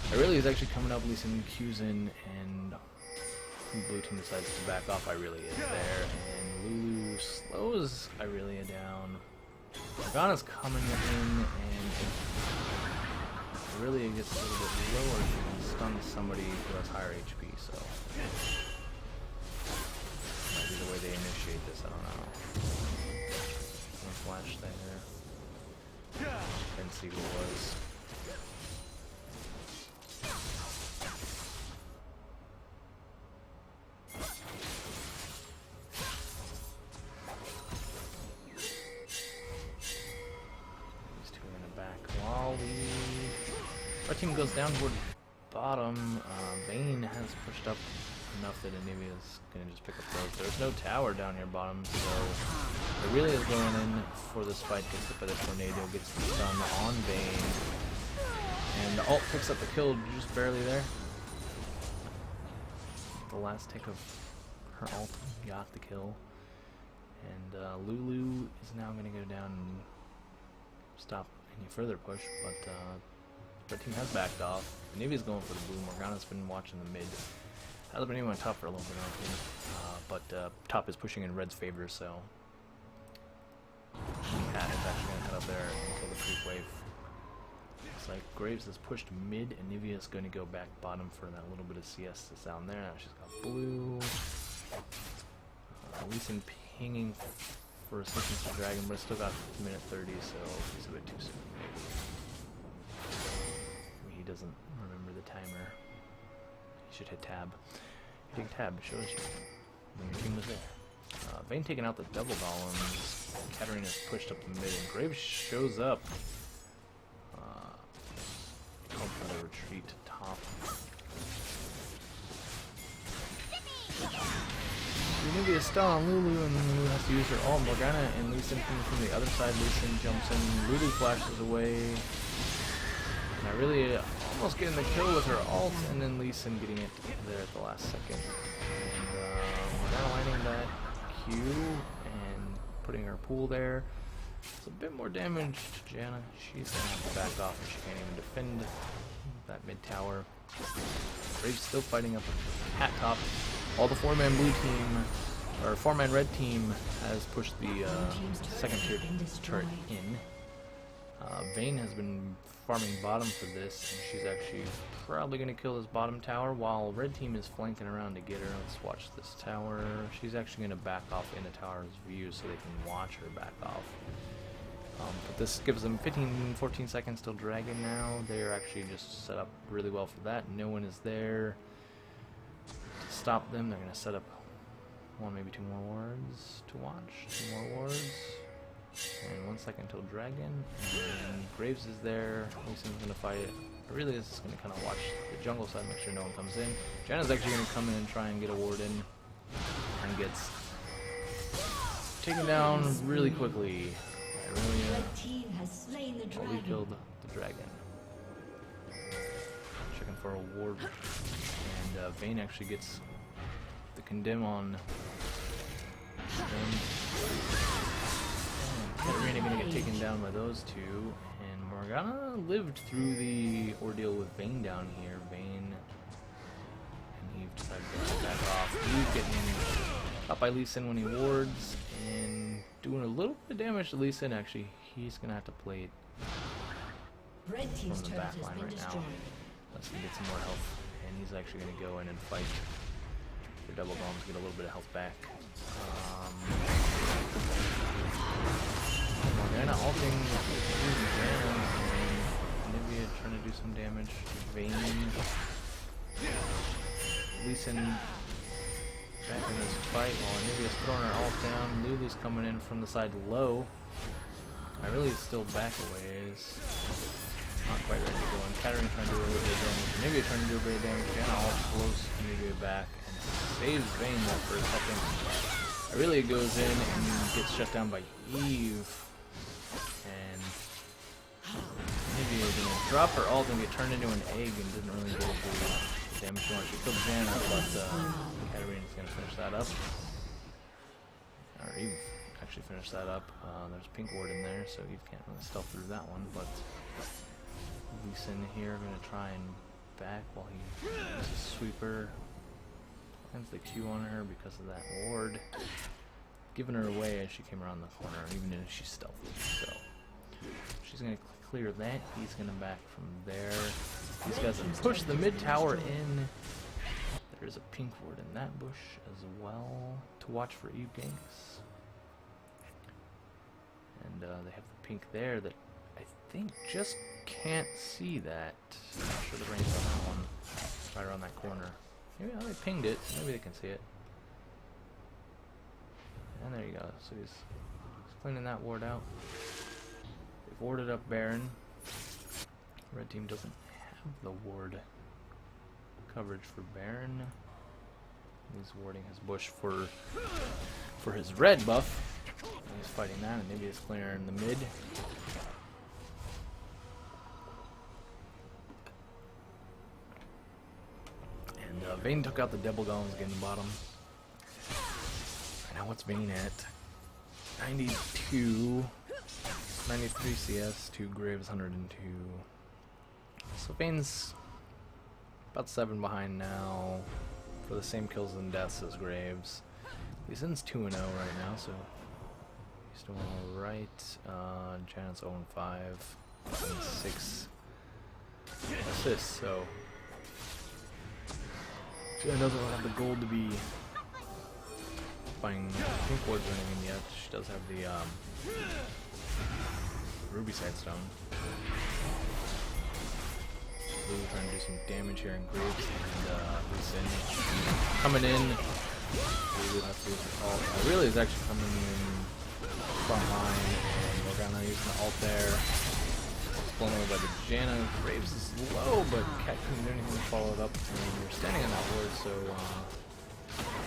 Irelia is actually coming up, Lee Sin Q's in, and blue team decides to back off. Irelia is there, and Lulu slows Irelia down. Morgana's coming in, and Irelia gets a little bit lower. She can stun somebody who has higher HP, so might be the way they initiate this, I don't know. No flash there. Didn't see who it was. These two are in the back. While our team goes down toward bottom, Vayne has pushed up enough that Anivia's gonna just pick up those. There's no tower down here bottom, so Irelia is going in for this fight, gets hit by the tornado, gets the stun on Vayne, and the ult picks up the kill just barely there. The last tick of her ult got the kill, and Lulu is now going to go down and stop any further push, but the team has backed off. Anivia's going for the blue. Morgana's been watching the mid. Hasn't been anyone on top for a little bit, I don't think. But top is pushing in Red's favor, so Cat is actually going to head up there and kill the creep wave. Looks like Graves has pushed mid, and Nivea's going to go back bottom for that little bit of CS that's down there. Now she's got blue. Lee Sin pinging for assistance to Dragon, but it's still got minute 30, so he's a bit too soon, maybe. He doesn't remember the timer. He should hit tab. Hitting tab shows you when your team was there. Vayne taking out the double golems. Katarina's pushed up the mid, and Graves shows up. Called for the retreat top. Nivea stun on Lulu, and Lulu has to use her ult. Morgana and Lee Sin from the other side. Lee Sin jumps in. Lulu flashes away. And I really almost getting the kill with her ult, and then Lee Sin getting it there at the last second. And we're now landing that Q and putting her pool there. It's a bit more damage to Janna. She's going to have to back off, and she can't even defend that mid tower. Graves still fighting up at top. All the 4-man blue team, or 4-man red team, has pushed the second tier turret in. Vayne has been farming bottom for this, and she's actually probably going to kill this bottom tower while red team is flanking around to get her. Let's watch this tower. She's actually going to back off in the tower's view so they can watch her back off. But this gives them 14 seconds till Dragon now. They're actually just set up really well for that. No one is there to stop them. They're going to set up one, maybe two more wards to watch. 2 more wards. And 1 second till Dragon. And Graves is there. Lucian's going to fight it. But really, this is going to kind of watch the jungle side, make sure no one comes in. Janna's actually going to come in and try and get a ward in. And gets taken down really quickly. Well, we killed the dragon. Checking for a ward. And Vayne actually gets the condemn on them. Katarina gonna get taken down by those two. And Morgana lived through the ordeal with Vayne down here. Vayne and Eve decided to back off. Eve getting caught by Lee Sin when he wards. And doing a little bit of damage to Lee Sin, actually. He's going to have to play it from the back line right now. Let's get some more health. And he's actually going to go in and fight the double bombs, get a little bit of health back. Morgana ulting Janna, and Nivea trying to do some damage to Vayne. Lee Sin back in this fight while Nivea's throwing her ult down. Lulu's coming in from the side low. I really still back a ways. Not quite ready to go in. Katarina trying to do a little bit of damage. Nivea trying to do a bit of damage. Janna ult blows Nivea back and saves Vayne there for a second. Aurelia goes in and gets shut down by Eve. And Nivea is going to drop her ult and get turned into an egg and didn't really do the damage she wanted. She killed Janna, but Katarina's going to finish that up. Or Eve actually finish that up. There's pink ward in there, so Eve can't really stealth through that one, but Lee Sin here going to try and back while he uses sweeper. Lands the Q on her because of that ward. Giving her away as she came around the corner, even if she's stealthy. So she's going to clear that. He's going to back from there. These guys have pushed the mid tower in. There's a pink ward in that bush as well to watch for Eve ganks. And they have the pink there that I think just can't see that. I'm not sure the range on that one. Right around that corner. Maybe they pinged it. Maybe they can see it. And there you go. So he's cleaning that ward out. They've warded up Baron. Red team doesn't have the ward coverage for Baron. He's warding his bush for his red buff. And he's fighting that, and maybe it's clearer in the mid. And Vayne took out the double golems getting the bottom. And now what's Vayne at? 92, 93 CS, 2 Graves, 102. So Vayne's about 7 behind now for the same kills and deaths as Graves. Lee Sin's 2-0 right now, so he's doing alright. Janet's 0-5, 6 assists, so Janet doesn't have the gold to be buying pink wards or anything yet. She does have the ruby sidestone. Lulu trying to do some damage here in Graves, and Lee Sin coming in. Lulu has to use the ult. Aurelia is actually coming in front line, and Morgana using the ult there. It's blown over by the Janna. Graves is low, but Cat couldn't do anything to follow it up. And you're standing on that ward, so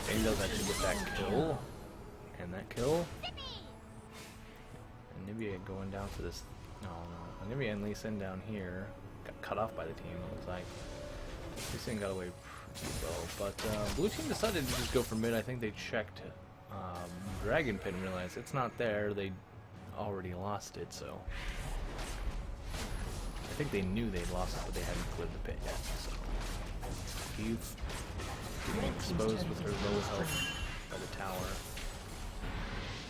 Vayne does actually get that kill. And that kill. And Nivea going down for this. No. Nivea and Lee Sin down here. got cut off by the team. It was like this thing got away pretty well, but blue team decided to just go for mid. I think they checked Dragon Pit and realized it's not there. They already lost it, so I think they knew they'd lost it, but they hadn't cleared the pit yet. So Eve getting exposed with her low health by the tower.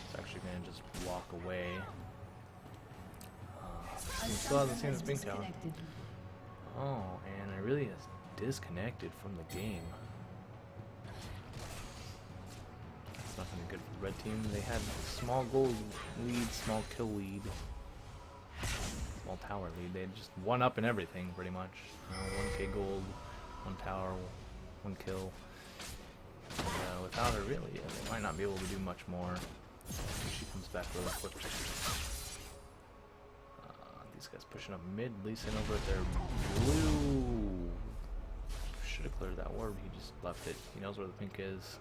It's actually going to just walk away. He still hasn't seen this pink tower. Oh, and I really is disconnected from the game. It's not going to be good for the red team. They had small gold lead, small kill lead, small tower lead. They had just one up in everything, pretty much. 1k gold, 1 tower, 1 kill. And, without her, really, they might not be able to do much more. She comes back really quick. These guys pushing up mid, Lee Sin over at their blue. Should have cleared that ward, he just left it. He knows where the pink is.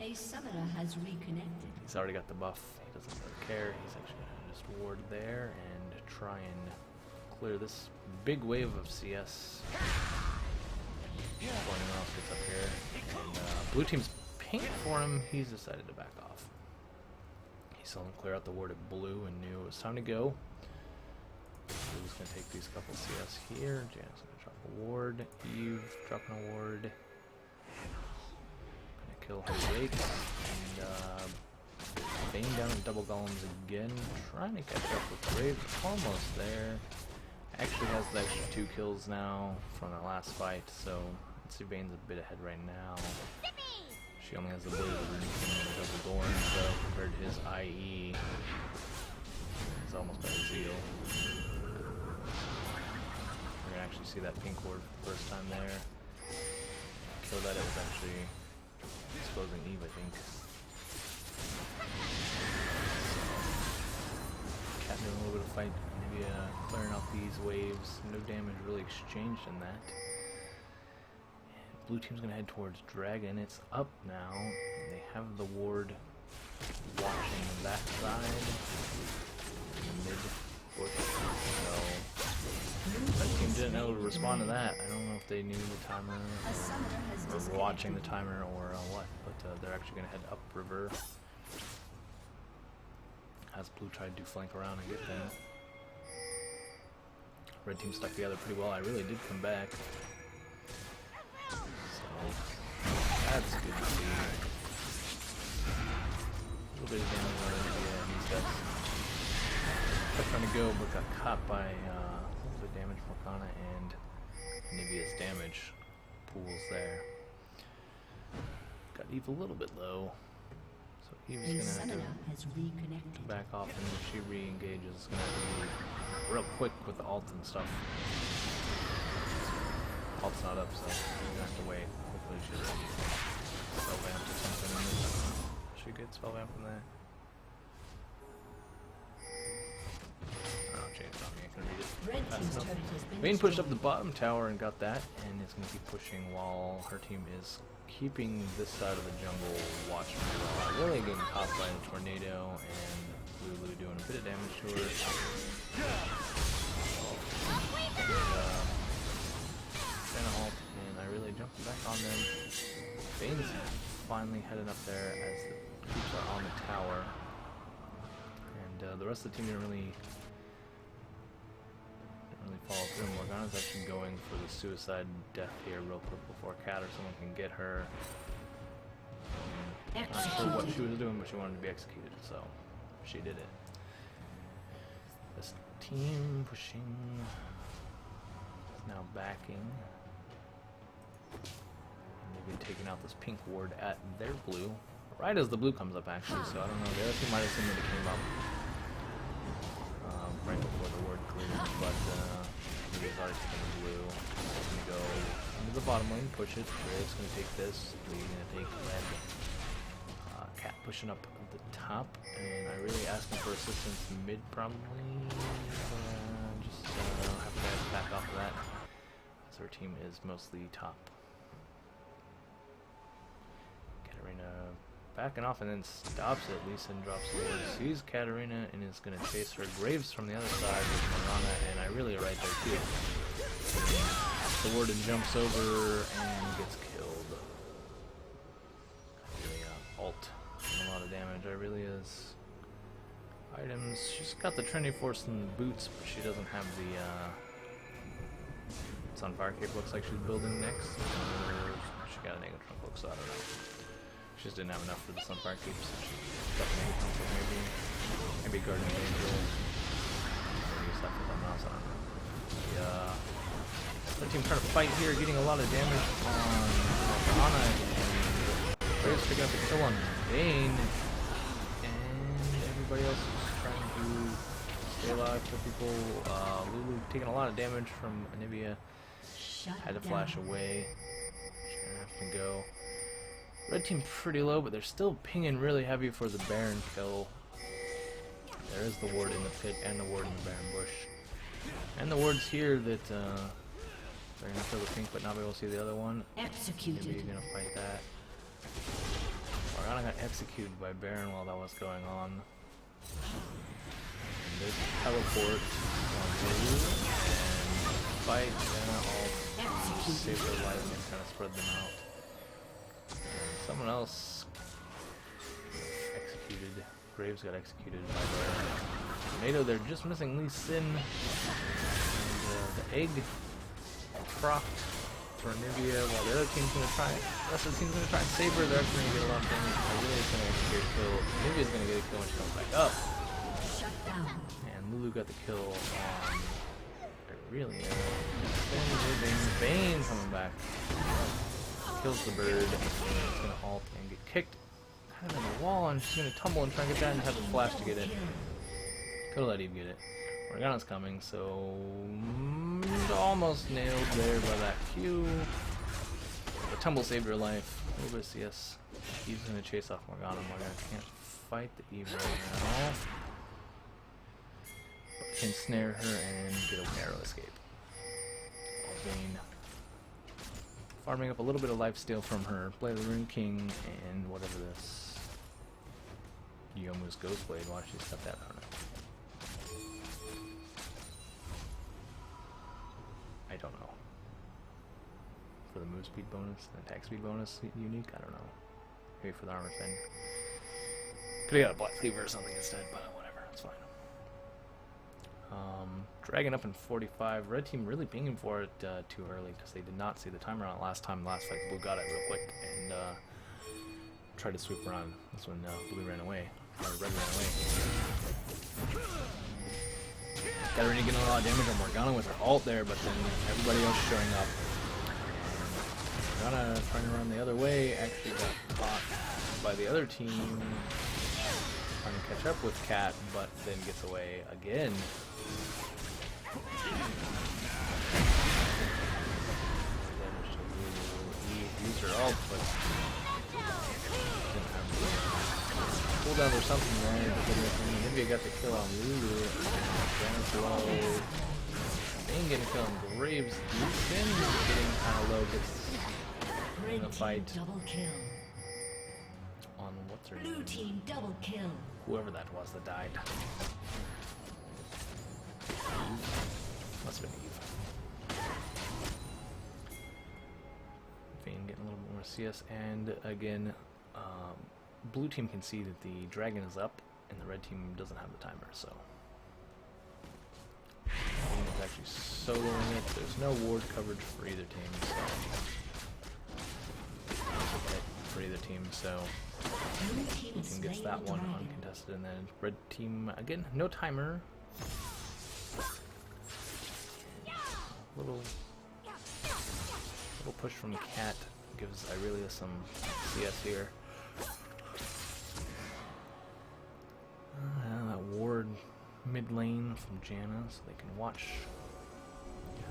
A summoner has reconnected. He's already got the buff. He doesn't really care. He's actually going to just ward there and try and clear this big wave of CS. Before anyone else gets up here. And blue team's pink for him. He's decided to back off. He saw him clear out the ward at blue and knew it was time to go. Blue's going to take these couple CS here. Jan's going to drop a ward. Eve dropping a ward. Kill her Wraith, and Bane down in double golems again, trying to catch up with Graves, almost there. Actually has the extra 2 kills now from the last fight, so let's see, Bane's a bit ahead right now. She only has the blade and double Dorn, so compared to his IE, he's almost by Zeal. We're gonna actually see that pink ward for the first time there. Kill that, it was actually exposing Eve, I think. Cat doing a little bit of fight, maybe clearing out these waves. No damage really exchanged in that. And blue team's gonna head towards Dragon. It's up now. They have the ward watching the back side. In the mid portion. So that team didn't know to respond to that. I don't know if they knew the timer or were watching the timer or what, but they're actually going to head upriver as blue tried to flank around and get them. Red team stuck together pretty well. I really did come back. So that's good to see. A little bit of damage on these guys. Kept trying to go, but got caught by the damage Morgana and Nivea's damage pools there. Got Eve a little bit low, so Eve's gonna have to back off, and if she re-engages, it's gonna have to be real quick with the ult and stuff. Ult's not up, so we're gonna have to wait. Hopefully she'll spell vamp or something. She gets spell vamp from that. Vayne pushed up the bottom tower and got that, and it's going to keep pushing while her team is keeping this side of the jungle watching well. Really getting caught by a tornado, and Lulu doing a bit of damage to her. And ult, and I really jumped back on them. Vayne's finally headed up there as the troops are on the tower, and the rest of the team didn't really follow through. Morgana's actually going for the suicide death here real quick before Cat or someone can get her. Not sure what she was doing, but she wanted to be executed, so she did it. This team pushing is now backing. And they've been taking out this pink ward at their blue. Right as the blue comes up, actually, so I don't know. The other team might have seen that it came up right before the ward cleared, but he's already taking the blue. He's going to go into the bottom lane, push it. Graves going to take this. Lee's going to take red. Cat pushing up at the top, and I really asking for assistance mid, probably. Just have to back off of that, as our team is mostly top. Katarina backing off and then stops it. Lisa drops the ward, sees Katarina and is going to chase her. Graves from the other side with Morgana, and I really right there too. The warden jumps over and gets killed. Really, alt doing a lot of damage. It really is. Items. She's got the Trinity Force and the boots, but she doesn't have the Sunfire Cape. Looks like she's building next. Or she got a negative trunk look, so I don't know. She just didn't have enough for the Sunfire Cape, so she got the negative trunk look maybe. Maybe Guardian Angel. Maybe use that for something else, I don't know. Yeah. The team trying to fight here, getting a lot of damage on Morgana, and Graves picking up the kill on Vayne. And everybody else is trying to stay alive for people. Lulu taking a lot of damage from Anivia. Had to flash away. She's gonna have to go. Red team pretty low, but they're still pinging really heavy for the Baron kill. There is the ward in the pit and the ward in the Baron bush. And the ward's here that they're gonna kill the pink but not be able to see the other one. Executed. Maybe you're gonna fight that. Morgana got executed by Baron while that was going on. And there's a teleport on Blue and fight all save their lives and kind of spread them out. And someone else executed. Graves got executed by Baron. Tomato, they're just missing Lee Sin. And the egg proc for Nivea while the other team's gonna try. The rest of the team's gonna try and save her. They're actually gonna get a lot of damage. I really is gonna get a kill. Nivea's gonna get a kill when she comes back up. Shut down. And Lulu got the kill on Irelia. Vayne coming back. Kills the bird. And it's gonna ult and get kicked kind of in the wall, and she's gonna tumble and try and get that and have the flash to get it. Could've let Eve get it. Morgana's coming, so almost nailed there by that Q. The tumble saved her life. A little bit of CS. Eve's gonna chase off Morgana. Morgana can't fight the Eve right now. But can snare her and get a narrow escape. Vayne farming up a little bit of lifesteal from her. Play the Rune King and whatever this Yomu's Ghostblade. Why she stepped that on it. I don't know. For the move speed bonus, the attack speed bonus unique, I don't know. Maybe for the armor thing. Could've got a Black Cleaver or something instead, but whatever, it's fine. Dragon up in 45. Red team really pinging for it too early because they did not see the timer on it last time. Last fight, Blue got it real quick and tried to sweep around. That's when Blue ran away. Or Red ran away. Got already getting a lot of damage on Morgana with her ult there, but then everybody else showing up. And Morgana trying to run the other way actually got caught by the other team. Trying to catch up with Cat, but then gets away again. Use her ult, but didn't have the cooldown or something there. Maybe I got the kill on Lulu. Down low. Vayne getting a kill on Graves. Lucian getting kind of low. Gets in a fight. Double kill. On what's her Blue name? team double kill. Whoever that was that died. Must have been Eve. Vayne getting a little bit more CS, and again, blue team can see that the dragon is up, and the red team doesn't have the timer, so. Vayne is actually soloing it. There's no ward coverage for either team, so. For either team, so. Blue team gets that one uncontested, and then red team again, no timer. Little push from the Cat gives Irelia some CS here. That ward mid lane from Janna, so they can watch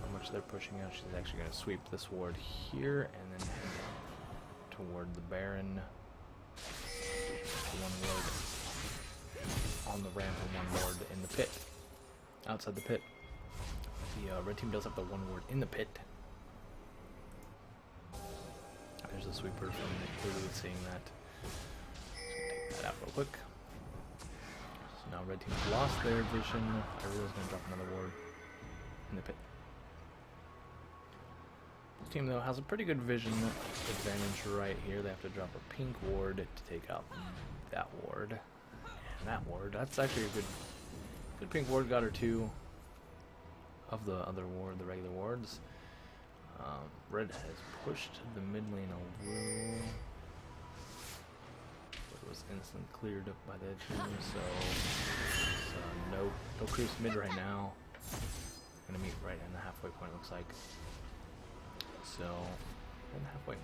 how much they're pushing out. She's actually going to sweep this ward here and then head toward the Baron. One ward on the ramp and one ward in the pit. Outside the pit. The red team does have the one ward in the pit. There's a sweeper from clearly seeing that. Just gonna take that out real quick. So now red team's lost their vision. Irelia's gonna drop another ward in the pit. This team, though, has a pretty good vision advantage right here. They have to drop a pink ward to take out that ward. And that ward, that's actually a good pink ward. Got her 2 of the other ward, the regular wards. Red has pushed the mid lane a little. It was instantly cleared up by that team, so no creeps mid right now. Gonna meet right in the halfway point, looks like. So, in the halfway.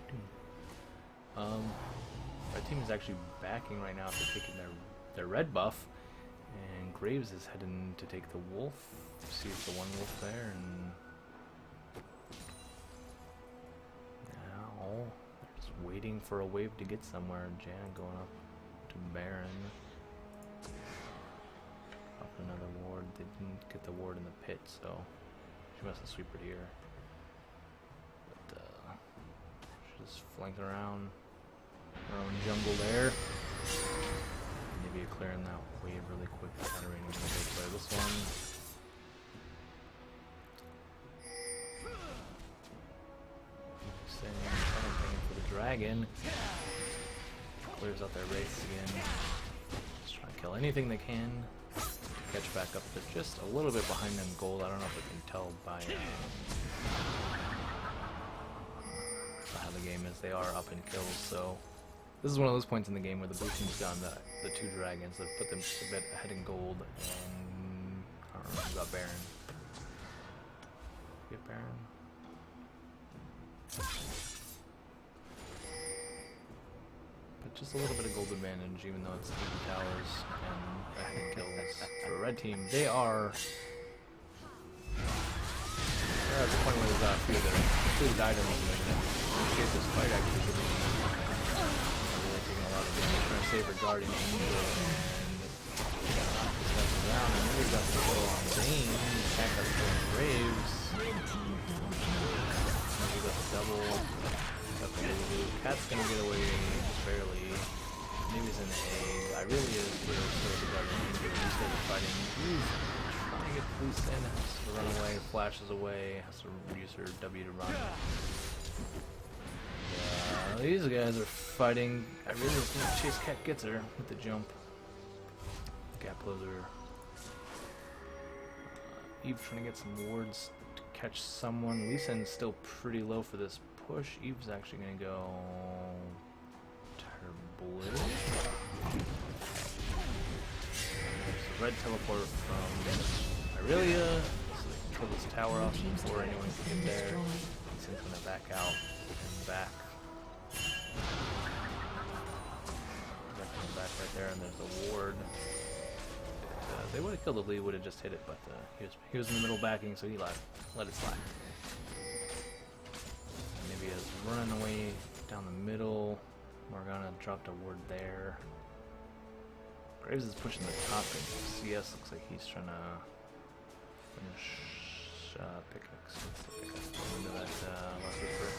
Our team is actually backing right now after taking their red buff, and Graves is heading to take the wolf. See if the one wolf there, and now they're just waiting for a wave to get somewhere. Janet going up to Baron. Up another ward. They didn't get the ward in the pit, so she must have sweepered here. But she's just flanking around her own jungle there. Maybe clearing that wave really quick. Katarina gonna go play this one. Saying for the dragon. Clears out their race again. Just trying to kill anything they can. Catch back up. They're just a little bit behind them gold. I don't know if you can tell by how the game is. They are up in kills, so this is one of those points in the game where the blue team's gotten the 2 dragons that put them a bit ahead in gold, and I don't know who got Baron. Get Baron. But just a little bit of gold advantage, even though it's 80 towers and ahead in kills. For a red team, they're at the point where they've got a few of their food items and they're going to initiate this fight actually. Really taking a lot of damage, trying to save her guardian angel, and stepping around, and then we've got the kill on Zane, attack us from Graves. We got the double. Cat's gonna get away just barely. Maybe he's in the egg. I really is here for the guardian angel. He's still fighting. He's trying to get loose in, has to run away, flashes away, has to use her W to run. These guys are fighting. I really think Chase Cat gets her with the jump. Gap closer. Eve trying to get some wards to catch someone. Lee Sin's still pretty low for this push. Eve's actually going to go to her blue. Red teleport from Irelia, so they can kill this tower off before anyone can get there. Lee Sin's going to back out and back. Back right there, and there's a ward. They would have killed the lead, would have just hit it, but he was in the middle backing, so he let it slide. Maybe is running away down the middle. Morgana dropped a ward there. Graves is pushing the top, and CS looks like he's trying to finish pickaxe. Into that last reaper.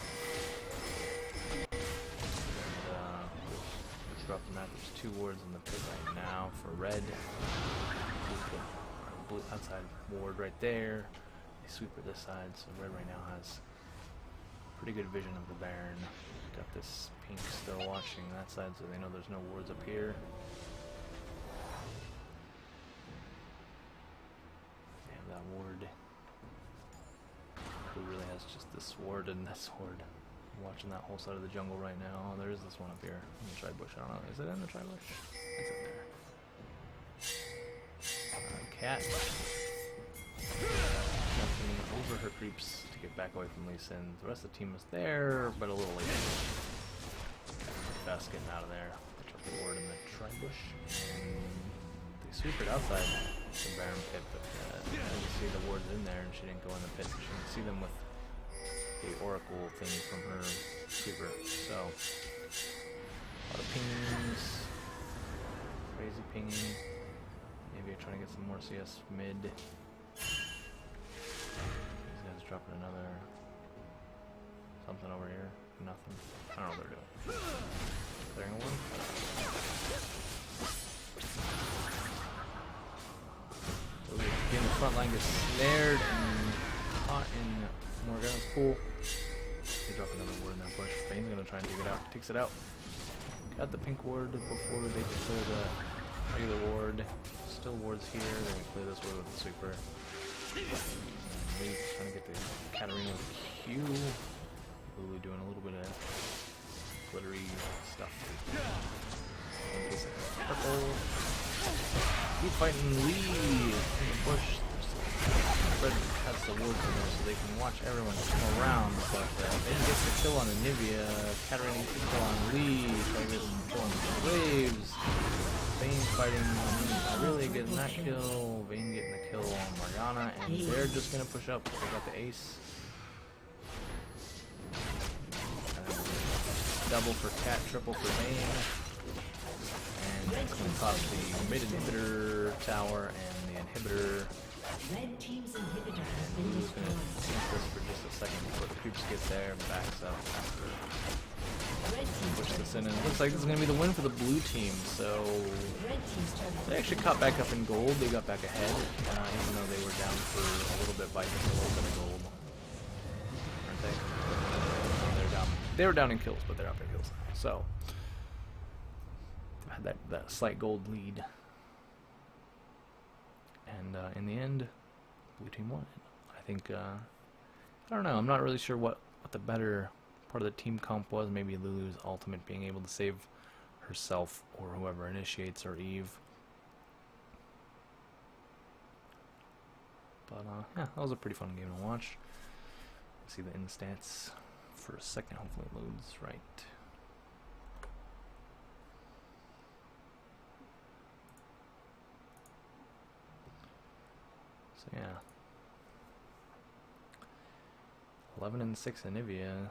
Drop the map. There's 2 wards in the pit right now for red. Blue outside ward right there. They sweep her this side, so red right now has pretty good vision of the Baron. Got this pink still watching that side, so they know there's no wards up here. They have that ward. Who really has just this ward and this ward. Watching that whole side of the jungle right now. Oh, there is this one up here in the tri-bush. I don't know. Is it in the tri-bush? It's in there. Cat. Jumping over her creeps to get back away from Lee Sin. The rest of the team was there, but a little late. Fast getting out of there. They took the ward in the tri-bush. And they sweep it outside the Baron pit, but you see the ward's in there and she didn't go in the pit, so she didn't see them with the oracle thing from her sweeper. So a lot of pings, crazy pinging. Maybe you're trying to get some more CS mid. These guys dropping another something over here. Nothing. I don't know what they're doing. Clearing one. Again, the front line gets snared and caught in Morgana's pool. They drop another ward in that push. Bane's gonna try and take it out. Takes it out. Got the pink ward before they deploy the regular ward. Still wards here. They're gonna play this ward with the sweeper. Maybe trying to get the Katarina with Q. Lulu doing a little bit of glittery stuff. Purple. Keep fighting Lee. Push. Fred has the wards in there so they can watch everyone come around, but Vayne gets the kill on Anivia. Katarina gets the kill on Lee. Tiger gets the kill on the Waves. Vayne fighting really getting that kill. Vayne getting the kill on Morgana, and they're just gonna push up. They got the ace. Double for Cat, triple for Vayne. And it's gonna pop the mid inhibitor tower and the inhibitor. Red team's inhibitor has And been Lulu's gonna destroyed. tank this for just a second before the creeps get there, backs up after Red team's push turret this in, has and it been looks like this is gonna be the win for the blue team. So Red team's turret has they actually caught back up in gold. They got back ahead, even though they were down for a little bit by just a little bit of gold, weren't they? They're down. They were down in kills, but they're up in kills. So they had that slight gold lead, and in the end, blue team won. I think I don't know. I'm not really sure what the better part of the team comp was. Maybe Lulu's ultimate being able to save herself or whoever initiates, or Eve. But yeah, that was a pretty fun game to watch. See the instants for a second. Hopefully it loads right. So yeah. 11-6 Anivia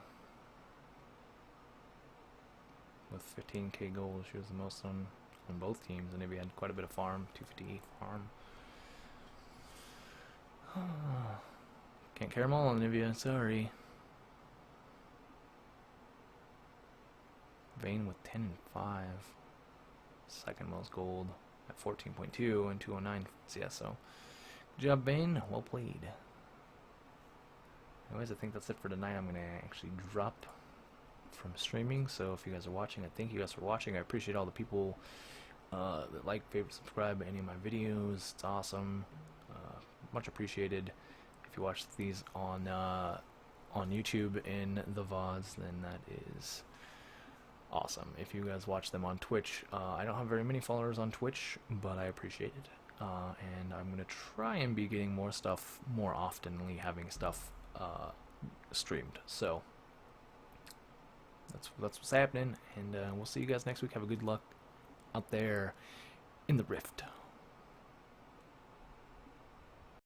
with 15k gold. She was the most on both teams. Anivia had quite a bit of farm, 258 farm. Can't carry them all, Anivia, sorry. Vayne with 10 and 5. Second most gold at 14.2 and 209 CSO. Good job, Vayne. Well played. Anyways, I think that's it for tonight. I'm going to actually drop from streaming. So if you guys are watching, I thank you guys for watching. I appreciate all the people that like, favorite, subscribe to any of my videos. It's awesome. Much appreciated. If you watch these on YouTube in the VODs, then that is awesome. If you guys watch them on Twitch, I don't have very many followers on Twitch, but I appreciate it. And I'm going to try and be getting more stuff more oftenly, having stuff streamed. So that's what's happening, and we'll see you guys next week. Have a good luck out there in the Rift.